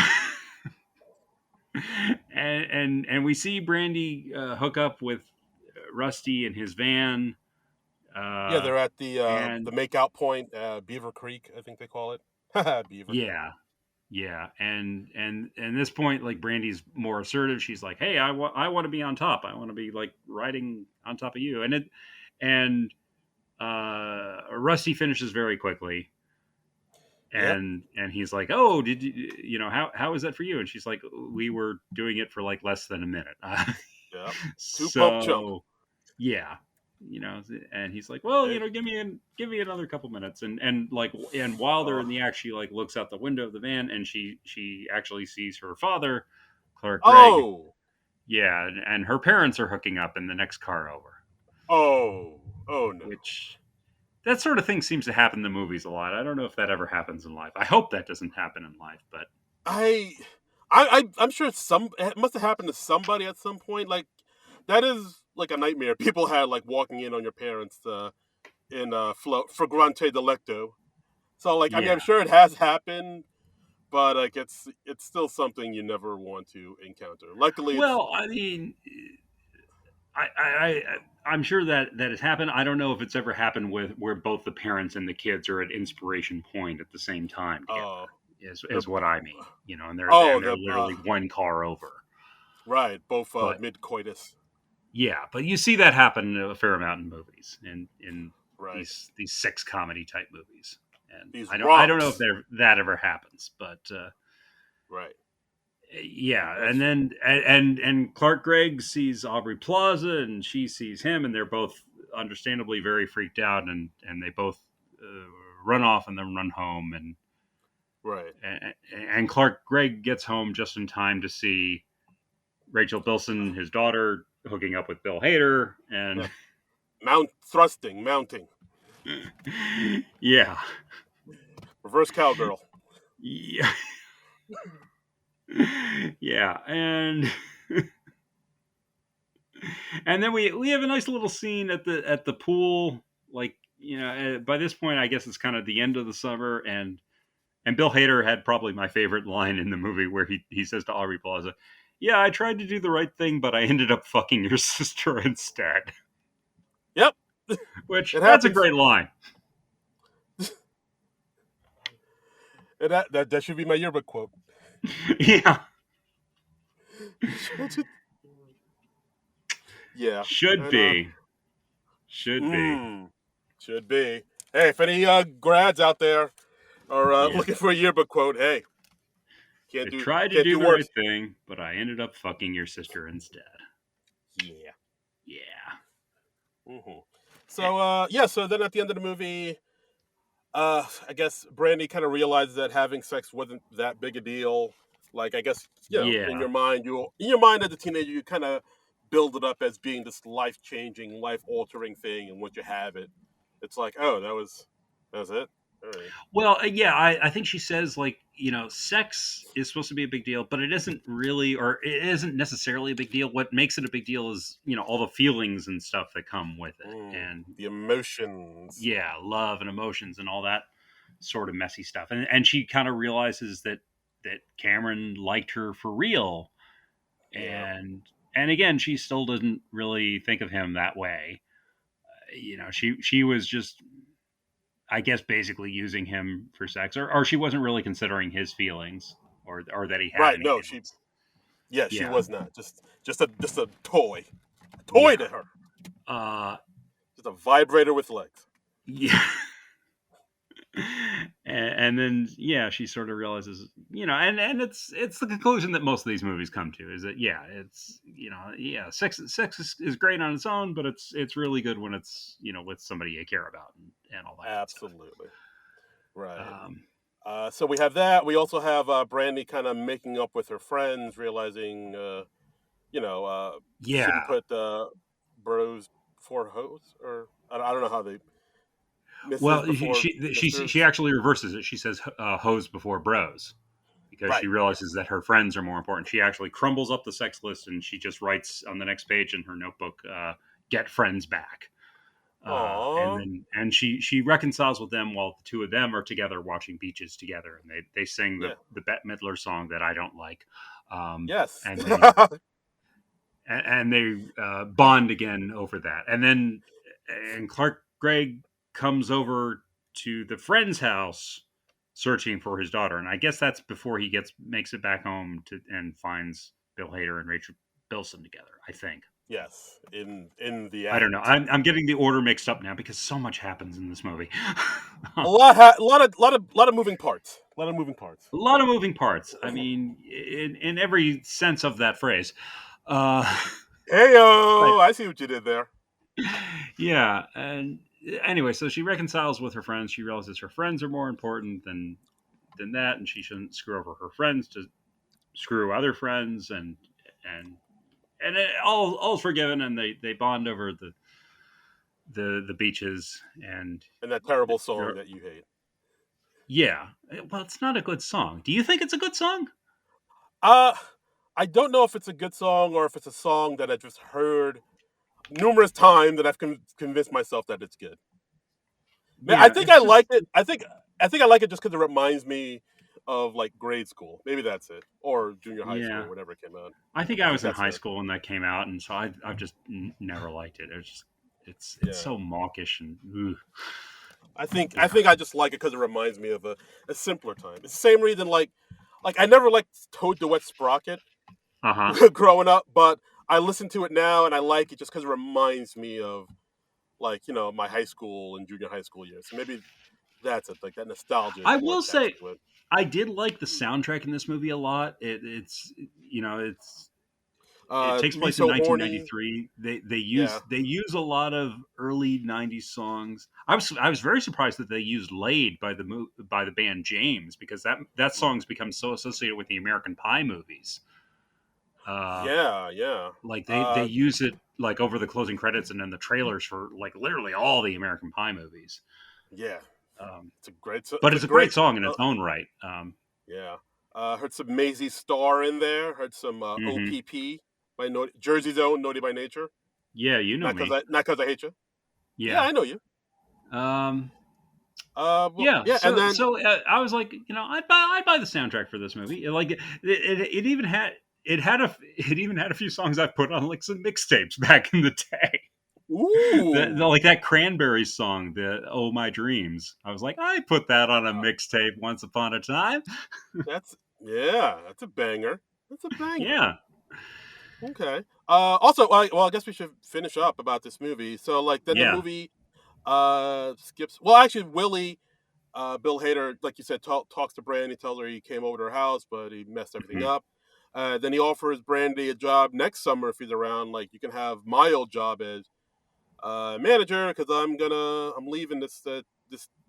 and we see Brandy hook up with Rusty in his van, Yeah, uh, they're at and the makeout point, Beaver Creek, I think they call it. Beaver. yeah, yeah, and this point, like Brandy's more assertive. She's like, "Hey, I want to be on top. I want to be like riding on top of you." And Rusty finishes very quickly, Yep. and he's like, "Oh, did how is that for you?" And she's like, "We were doing it for like less than a minute." Yep. Two pump chump. So yeah, and he's like, "Well, Hey. give me another couple minutes." And while they're Oh. in the act, she like looks out the window of the van, and she actually sees her father, Clark Gregg. Oh. Yeah, and her parents are hooking up in the next car over, Oh. Oh no. which that sort of thing seems to happen in the movies a lot. I don't know if that ever happens in life. I hope that doesn't happen in life, but I, I'm sure it must have happened to somebody at some point. Like that is like a nightmare people had, like walking in on your parents in flagrante delicto. So like, I mean, yeah. I'm sure it has happened, but like it's still something you never want to encounter. Luckily, it's Well, I mean, I'm sure that has happened. I don't know if it's ever happened with where both the parents and the kids are at inspiration point at the same time together. uh they're Is what I mean. And oh they're the literally one car over. right, both But mid coitus. yeah, but you see that happen a fair amount in movies, in Right, these six comedy type movies. And these I don't know if romps. that ever happens, but Right, yeah, and that's then and Clark Gregg sees Aubrey Plaza, and she sees him, and they're both understandably very freaked out, and they both run off and then run home, right. and Clark Gregg gets home just in time to see Rachel Bilson, his daughter, hooking up with Bill Hader, and Yeah, mounting, yeah, reverse cowgirl. yeah, yeah, and then we have a nice little scene at the pool. Like by this point, I guess it's kind of the end of the summer, and Bill Hader had probably my favorite line in the movie where he says to Aubrey Plaza, "Yeah, I tried to do the right thing, but I ended up fucking your sister instead." Yep, Which it that's a happens. great line. And that should be my yearbook quote. Yeah, Yeah, should and be, should be. mm, should be. Hey, if any grads out there are Yeah, looking for a yearbook quote, hey, I tried to can't do do the right worse. thing, but I ended up fucking your sister instead. Yeah. Yeah. hmm Eh, So yeah, so then at the end of the movie, I guess Brandy kind of realizes that having sex wasn't that big a deal. Like I guess in Yeah. your mind, in your mind as a teenager, you kind of build it up as being this life changing, life altering thing, and once you have it, it's like, oh, that was it. All right. Well, yeah, I think she says like sex is supposed to be a big deal, but it isn't really, or it isn't necessarily a big deal. What makes it a big deal is all the feelings and stuff that come with it, and The emotions. yeah, love and emotions and all that sort of messy stuff. And she kind of realizes that Cameron liked her for real, Yeah. and again, she still doesn't really think of him that way. She was just, I guess, basically using him for sex, or she wasn't really considering his feelings, or that he had Right. any No, she. feelings. Yeah, she Yeah, was not. Just a toy. A toy yeah, to her. uh, Just a vibrator with legs. yeah. And then yeah, she sort of realizes, and it's the conclusion that most of these movies come to, is that yeah, it's yeah, sex is great on its own, but it's really good when it's with somebody you care about, and all that good stuff. Absolutely. Right. Um, So we have that. We also have Brandy kind of making up with her friends, realizing, shouldn't yeah. put bros before hoes, or I don't know how they misses Well, before she misters. actually reverses it. She says hoes before bros, because she Right. realizes that her friends are more important. She actually crumbles up the sex list, and she just writes on the next page in her notebook, "Get friends back." And Aw. then she reconciles with them while the two of them are together watching beaches together, and they sing Yeah. the Bette Midler song that I don't like, Yes. and they bond again over that, and Clark Gregg comes over to the friend's house searching for his daughter, and I guess that's before he makes it back home to and finds Bill Hader and Rachel Bilson together. I think. Yes. In the I don't know. act. I'm getting the order mixed up now because so much happens in this movie. A lot of moving parts. A lot of moving parts. A lot of moving parts. I mean, in every sense of that phrase. Uh, but Heyo, I see what you did there. yeah, and anyway, so she reconciles with her friends. She realizes her friends are more important than that, and she shouldn't screw over her friends to screw other friends, and all's forgiven, and they bond over the beaches, and And that terrible song they're that you hate. yeah. Well, it's not a good song. Do you think it's a good song? Uh, I don't know if it's a good song or if it's a song that I just heard numerous times that I've convinced myself that it's good. Man, I Yeah, think I it's just like it. I think I like it just because it reminds me of like grade school. Maybe that's it, or junior high school, yeah. or whatever it came out. I think I I think was in that's high a school when that came out, and so I've just never liked it. It's yeah. so mawkish and ugh, I think yeah. I think I just like it because it reminds me of a simpler time. It's the same reason like I never liked Toad the Wet Sprocket Uh huh. growing up, but I listen to it now and I like it just because it reminds me of like my high school and junior high school years. So maybe that's it. Like that nostalgia is I more will attached say to it. I did like the soundtrack in this movie a lot. It's it takes Me place in So Horny. 1993. Yeah. They use a lot of early 90s songs. I was very surprised that they used "Laid" by the band James, because that song's become so associated with the American Pie movies. Uh, Yeah. Yeah. like they Uh, use it like over the closing credits and in the trailers for like literally all the American Pie movies. yeah. Um, It's a great. but It's a it's a great great. song in its own right. Yeah. Heard some Maisie Star in there. Heard some Mhm. OPP by Jersey's own Naughty by Nature. Yeah, you know me. Not cause I hate you. Yeah, Yeah. I know you. Um, Well, yeah. yeah, and then I was like, I'd buy the soundtrack for this movie. Like it even had it even had a few songs I put on like some mixtapes back in the day. ooh, Like that Cranberries song, the "Oh My Dreams." I was like, I put that on a uh, mixtape once upon a time. that's a banger. That's a banger. Yeah, Okay. Also, well, I guess we should finish up about this movie. So, like, then the yeah. movie skips. Well, actually, Willie, Bill Hader, like you said, talks to Brandy, tells her he came over to her house, but he messed everything Mhm. up. Then he offers Brandy a job next summer if he's around. Like, you can have my old job as manager because I'm leaving this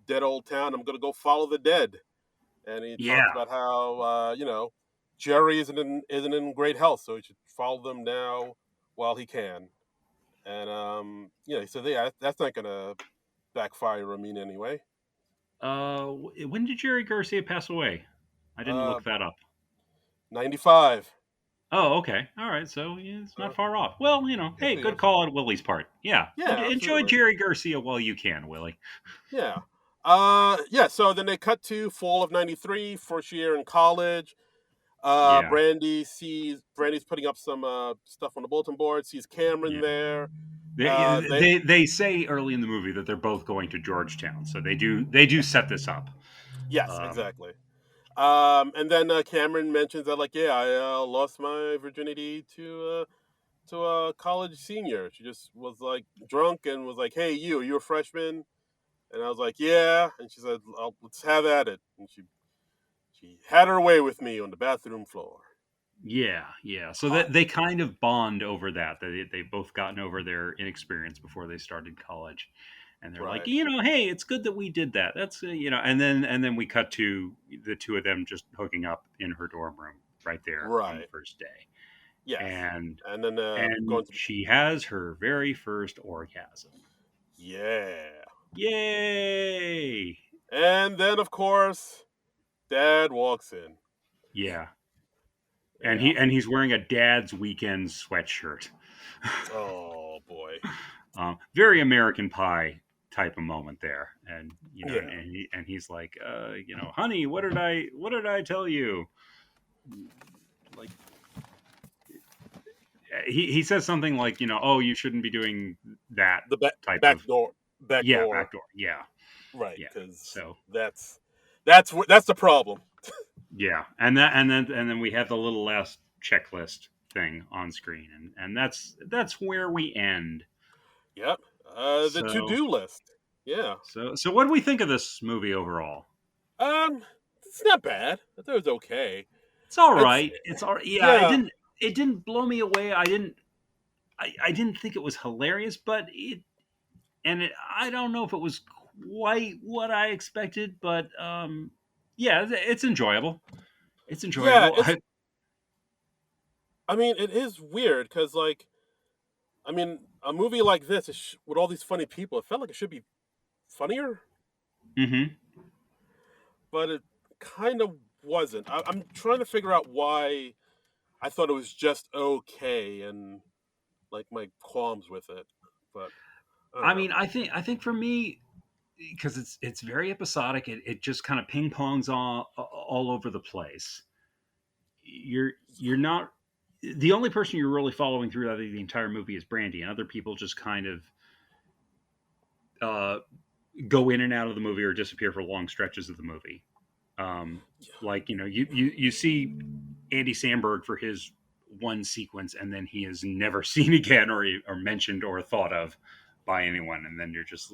dead old town. I'm gonna go follow the dead. And he talks Yeah. about how Jerry isn't in great health, so he should follow them now while he can. And he said, yeah, that's not gonna backfire on me anyway. When did Jerry Garcia pass away? I didn't Uh, look that up. 95. Oh, okay. All right. So yeah, it's not far off. Well, Yeah, hey, 2 years. good call on Willie's part. Yeah. Yeah, Enjoy absolutely. Jerry Garcia while you can, Willie. Yeah. Yeah. So then they cut to fall of '93, first year in college. Yeah. Brandy's putting up some stuff on the bulletin board. Sees Cameron Yeah. there. They, They they say early in the movie that they're both going to Georgetown, so they do set this up. Yes, Um, exactly. And then Cameron mentions that like, yeah, I lost my virginity to a college senior. She just was like drunk and was like, "Hey, you a freshman?" And I was like, "Yeah." And she said, "Let's have at it." And she had her way with me on the bathroom floor. yeah, yeah. So Hot. that they kind of bond over that. They've both gotten over their inexperience before they started college, and they're like, Right. hey, it's good that we did that. That's and then we cut to the two of them just hooking up in her dorm room right there on the Right. first day, Yes. and And then and going to she has her very first orgasm. yeah. Yay! And then of course, Dad walks in. Yeah, and Yeah. he's wearing a dad's weekend sweatshirt. Oh boy. Very American Pie type of moment there, and Yeah. he's like, honey, what did I tell you? Like he says something like, oh, you shouldn't be doing that The type back of door. Back yeah, door. backdoor, yeah, Right. yeah. Because So that's the problem. yeah, and then we have the little last checklist thing on screen, and that's where we end. Yep. The to So do list. Yeah. so what do we think of this movie overall? Um, it's not bad. I thought it was okay. It's all It's right. It's all right. Yeah. It yeah, didn't. It didn't blow me away. I didn't think it was hilarious, but I don't know if it was quite what I expected, but yeah, it's enjoyable. It's yeah. enjoyable. It's. I mean, it is weird because like, I mean, a movie like this with all these funny people, it felt like it should be funnier, Hmm. but it kind of wasn't. I'm trying to figure out why I thought it was just okay and like my qualms with it, but I don't I know. mean, I think for me, because it's very episodic, it just kind of ping pongs all over the place. You're not the only person you're really following through the entire movie is Brandy, and other people just kind of uh, go in and out of the movie or disappear for long stretches of the movie. Um, like you see Andy Samberg for his one sequence, and then he is never seen again, or mentioned, or thought of by anyone. And then you're just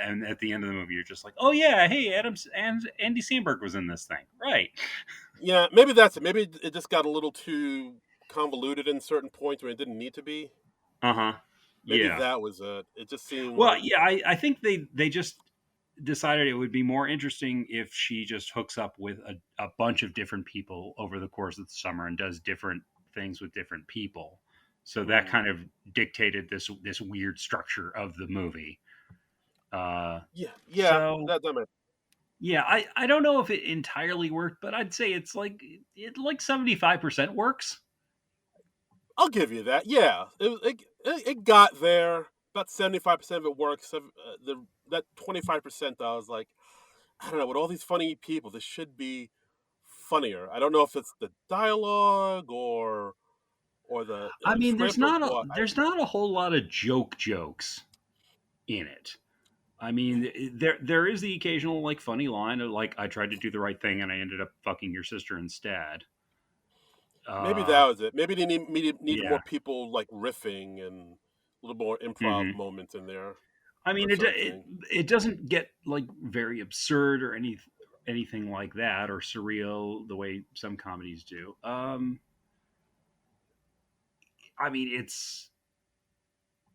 and at the end of the movie, you're just like, oh yeah, hey, Adams and Andy Samberg was in this thing, right? Yeah, maybe that's it. Maybe it just got a little too convoluted in certain points where it didn't need to be. Uh huh. Maybe Yeah. that was it. It just seemed Well, like yeah, I think they just decided it would be more interesting if she just hooks up with a bunch of different people over the course of the summer and does different things with different people. So that mm, kind of dictated this weird structure of the movie. Uh, yeah, yeah, so that might. yeah, I don't know if it entirely worked, but I'd say it's like 75% works. I'll give you that. Yeah, it got there. About 75% of it works. The that 25% I was like, I don't know. With all these funny people, this should be funnier. I don't know if it's the dialogue or the I mean, there's script or not a what. there's not a whole lot of jokes in it. I mean, there is the occasional like funny line of like I tried to do the right thing and I ended up fucking your sister instead. Maybe Uh, that was it. Maybe they needed more yeah. people like riffing and a little more improv Hmm. moments in there I or mean, something. it doesn't get like very absurd or anything like that or surreal the way some comedies do. I mean,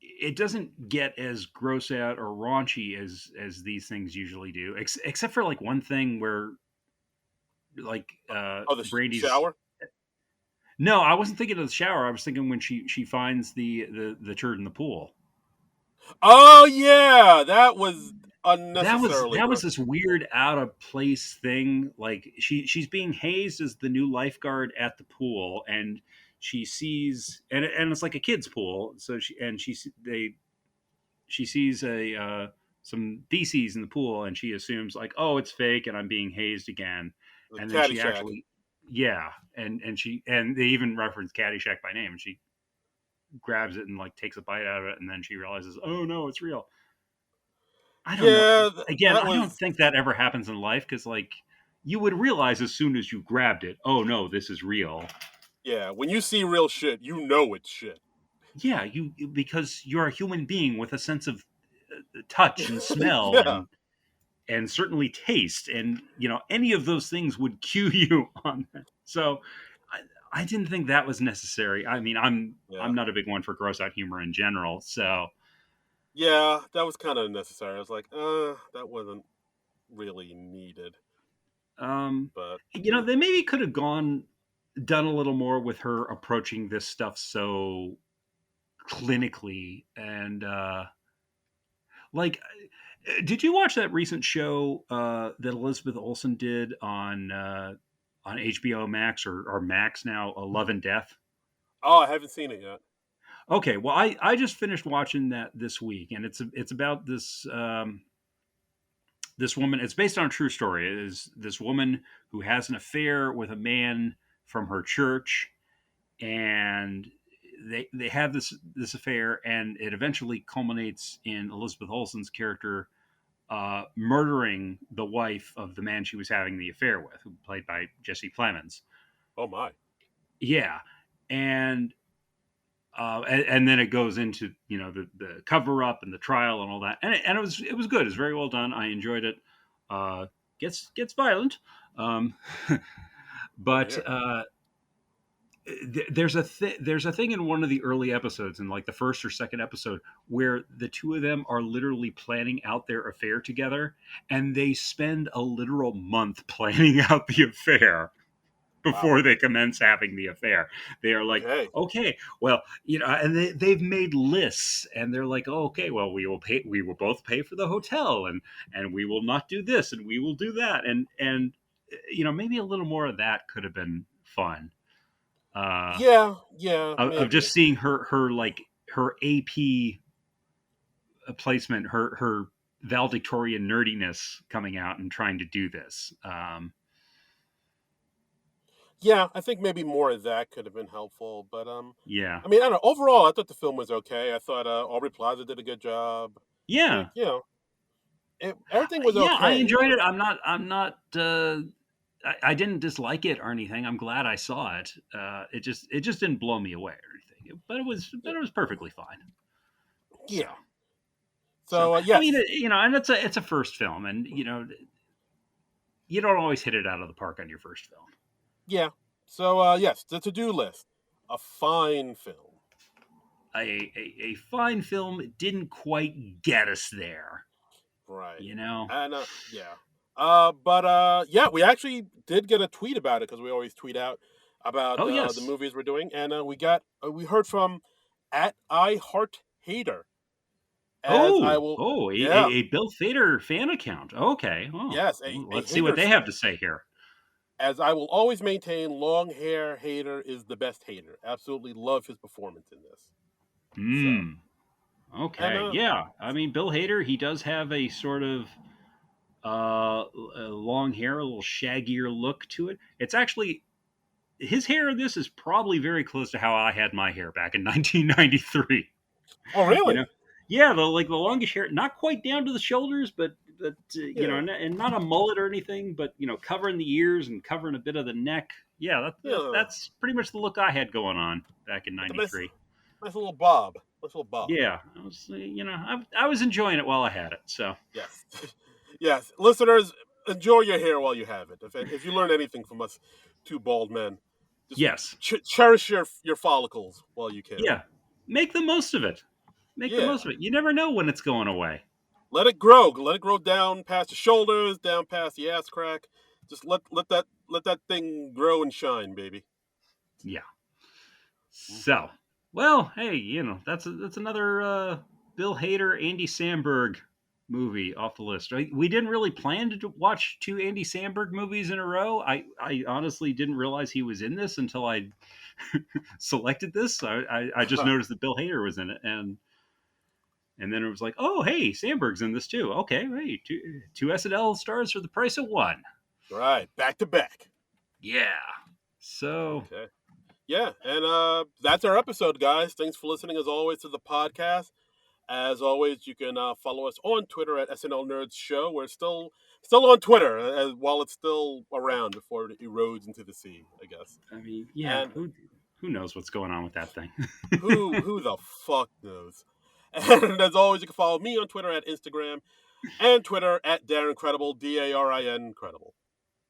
it doesn't get as gross out or raunchy as these things usually do, except for like one thing where like Oh, the Brady's. shower. No, I wasn't thinking of the shower. I was thinking when she finds the turd in the pool. Oh yeah, that was That was unnecessarily that was gross. this weird out of place thing. Like she's being hazed as the new lifeguard at the pool, and she sees and it's like a kid's pool. So she sees a some feces in the pool, and she assumes like, oh, it's fake, and I'm being hazed again. The And then she Caddyshack. actually yeah, and they even reference Caddyshack by name, and she grabs it and like takes a bite out of it, and then she realizes, oh no, it's real. I don't know. Yeah, Again, that I don't was think that ever happens in life because like you would realize as soon as you grabbed it, oh no, this is real. yeah. When you see real shit, you know it's shit. Yeah, you because you're a human being with a sense of touch and smell Yeah, and certainly taste, and any of those things would cue you on that. So I didn't think that was necessary. I mean, yeah, I'm not a big one for gross out humor in general. So yeah. That was kind of unnecessary. I was like, that wasn't really needed. um, But yeah, they maybe could have done a little more with her approaching this stuff so clinically and like did you watch that recent show that Elizabeth Olsen did on HBO Max or Max now, Love and Death? oh, I haven't seen it yet. Okay, well, I just finished watching that this week, and it's about this woman. It's based on a true story. It is this woman who has an affair with a man from her church, and they have this affair, and it eventually culminates in Elizabeth Olsen's character murdering the wife of the man she was having the affair with, who played by Jesse Plemons. Oh my. Yeah, and and then it goes into the cover up and the trial and all that, and it was good. It's very well done. I enjoyed it. Uh, gets violent, um, Same but here. there's a thing in one of the early episodes, in like the first or second episode, where the two of them are literally planning out their affair together, and they spend a literal month planning out the affair Wow. before they commence having the affair. They are like, Okay. okay, well, and they've made lists, and they're like, oh, okay, well, we will both pay for the hotel, and we will not do this, and we will do that, and maybe a little more of that could have been fun. Uh, Yeah, yeah, of maybe. just seeing her like her AP placement, her valedictorian nerdiness coming out and trying to do this. Yeah, I think maybe more of that could have been helpful. But Yeah, I mean, I don't know. Overall, I thought the film was okay. I thought Aubrey Plaza did a good job. I yeah, think everything was yeah. I okay. enjoyed it. I'm not. I didn't dislike it or anything. I'm glad I saw it. It just didn't blow me away or anything. Yeah, But it was perfectly fine. So yeah. so So I mean, yes, and it's a first film, and you don't always hit it out of the park on your first film. yeah. So yes, the to-do list, a fine film. A fine film didn't quite get us there. Right. You know. And yeah. But yeah, we actually did get a tweet about it because we always tweet out about Oh the yes. movies we're doing, and we heard from at I Heart Hater, as I will. Yeah, A Bill Fader fan account. Okay. Oh, yes, well, a let's see what hater they have stan. to say here. As I will always maintain, long hair Hater is the best Hater. Absolutely love his performance in this. So Hmm. and Okay. Yeah. I mean, Bill Hader, he does have a sort of long hair, a little shaggier look to it. It's actually his hair in this is probably very close to how I had my hair back in 1993. oh You know, really? yeah, the longest hair, not quite down to the shoulders, but Yeah, and not a mullet or anything, but covering the ears and covering a bit of the neck. Yeah, yeah. that's pretty much the look I had going on back in Like a nice, '93. nice little bob. Nice little bob. Yeah, I was I was enjoying it while I had it. So Yes. Yes. Listeners, enjoy your hair while you have it. If you learn anything from us two bald men, just yes, cherish your follicles while you can. yeah, make the most of it. Make the Yeah. most of it. You never know when it's going away. Let it grow. Let it grow down past the shoulders, down past the ass crack. Just let that thing grow and shine, baby. Yeah. Mm. So, well, hey, that's another Bill Hader, Andy Samberg movie off the list. Right? We didn't really plan to watch two Andy Samberg movies in a row. I honestly didn't realize he was in this until I selected this. I just noticed that Bill Hader was in it, and then it was like, oh, hey, Samberg's in this too. Okay, hey, two SNL stars for the price of one. Right. Back to back. Yeah. So, Okay. Yeah, and that's our episode, guys. Thanks for listening, as always, to the podcast. As always, you can follow us on Twitter at SNL Nerds Show. We're still on Twitter while it's still around before it erodes into the sea, I guess. I mean, yeah, And who knows what's going on with that thing? who the fuck knows? And as always, you can follow me on Twitter at Instagram and Twitter at Darren Credible, DARIN Credible.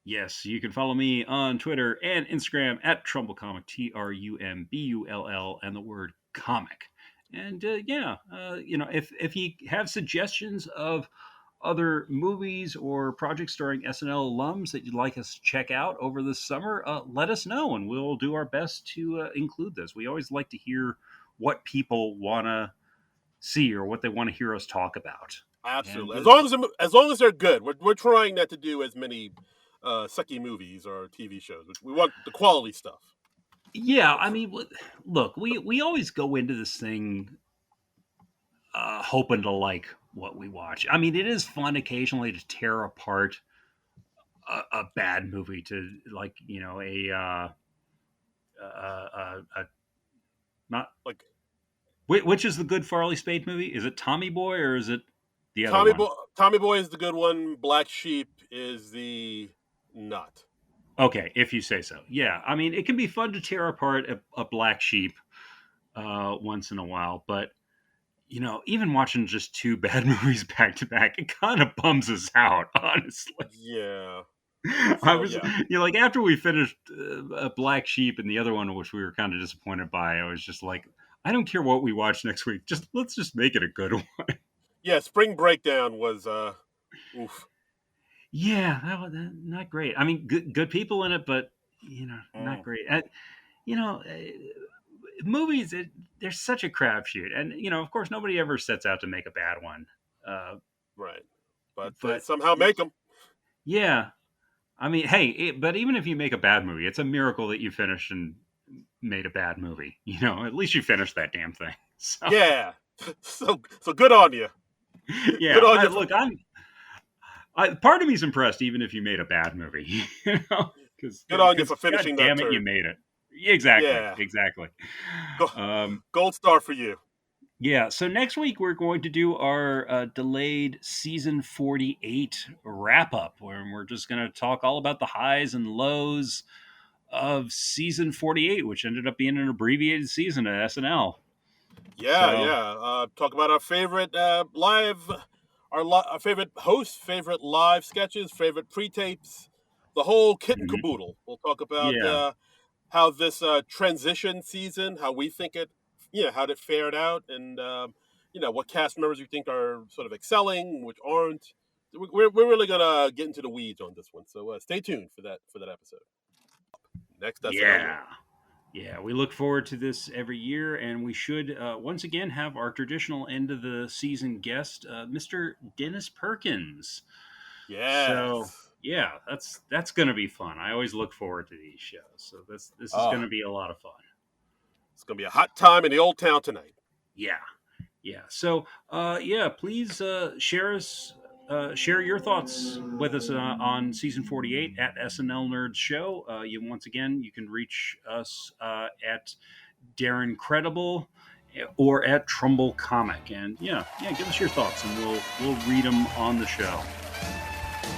Yes, you can follow me on Twitter and Instagram at TrumbleComic, TRUMBULL, and the word comic. And if you have suggestions of other movies or projects starring SNL alums that you'd like us to check out over the summer, let us know, and we'll do our best to include those. We always like to hear what people want to see or what they want to hear us talk about. Absolutely. And, As long as they're good. We're trying not to do as many sucky movies or TV shows. We want the quality stuff. yeah, I mean, look, we always go into this thing hoping to like what we watch. I mean, it is fun occasionally to tear apart a bad movie to like not Like which is the good Farley Spade movie? Is it Tommy Boy or is it the other one? Tommy Boy is the good one. Black Sheep is the not. Okay, if you say so. Yeah, I mean, it can be fun to tear apart a black sheep once in a while, but even watching just two bad movies back to back, it kind of bums us out, honestly. Yeah. I was, like after we finished a Black Sheep and the other one, which we were kind of disappointed by, I was just like, I don't care what we watch next week. Let's just make it a good one. Yeah, Spring Breakdown was oof. Yeah, that was not great. I mean, good people in it, but not great. Movies, they're such a crapshoot, and of course, nobody ever sets out to make a bad one. Right, but But somehow make them. Yeah, I mean, hey, but even if you make a bad movie, it's a miracle that you finished and made a bad movie. At least you finished that damn thing. So, Yeah, so good on you. Yeah, good on you. Look, part of me's impressed, even if you made a bad movie. Because good on you for finishing that. Damn it, you made it. Exactly. Yeah. Exactly. Gold star for you. Yeah. So next week we're going to do our delayed season 48 wrap up, where we're just going to talk all about the highs and lows of season 48, which ended up being an abbreviated season at SNL. Yeah. Talk about our favorite live, our favorite hosts, favorite live sketches, favorite pre-tapes, the whole kit and caboodle. We'll talk about how this transition season, how we think it, how it fared out, and what cast members you think are sort of excelling, which aren't. We're really gonna get into the weeds on this one, so stay tuned for that episode. Next, Yeah, we look forward to this every year, and we should once again have our traditional end of the season guest, Mr. Dennis Perkins. Yeah. So yeah, that's going to be fun. I always look forward to these shows, so this is going to be a lot of fun. It's going to be a hot time in the old town tonight. Yeah. So please share your thoughts with us on season 48 at SNL Nerds Show. Once again, you can reach us at Darren Credible or at Trumbull Comic, and give us your thoughts, and we'll read them on the show.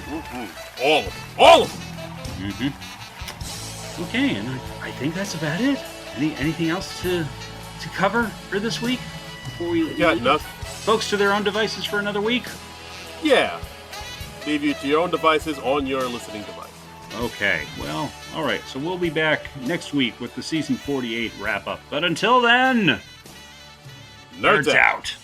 Mm-hmm. All of them. Mm-hmm. Okay, and I think that's about it. Anything else to cover for this week before we leave folks to their own devices for another week? Yeah. Leave you to your own devices on your listening device. Okay, well, all right. So we'll be back next week with the season 48 wrap up. But until then, Nerds out.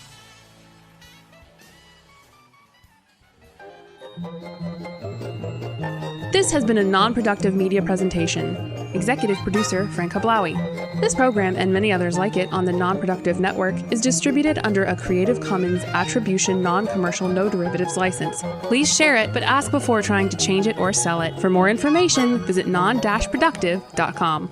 This has been a non-productive media presentation. Executive producer Frank Hablawi. This program and many others like it on the Non-Productive Network is distributed under a Creative Commons Attribution Non-Commercial No Derivatives license. Please share it, but ask before trying to change it or sell it. For more information, visit non-productive.com.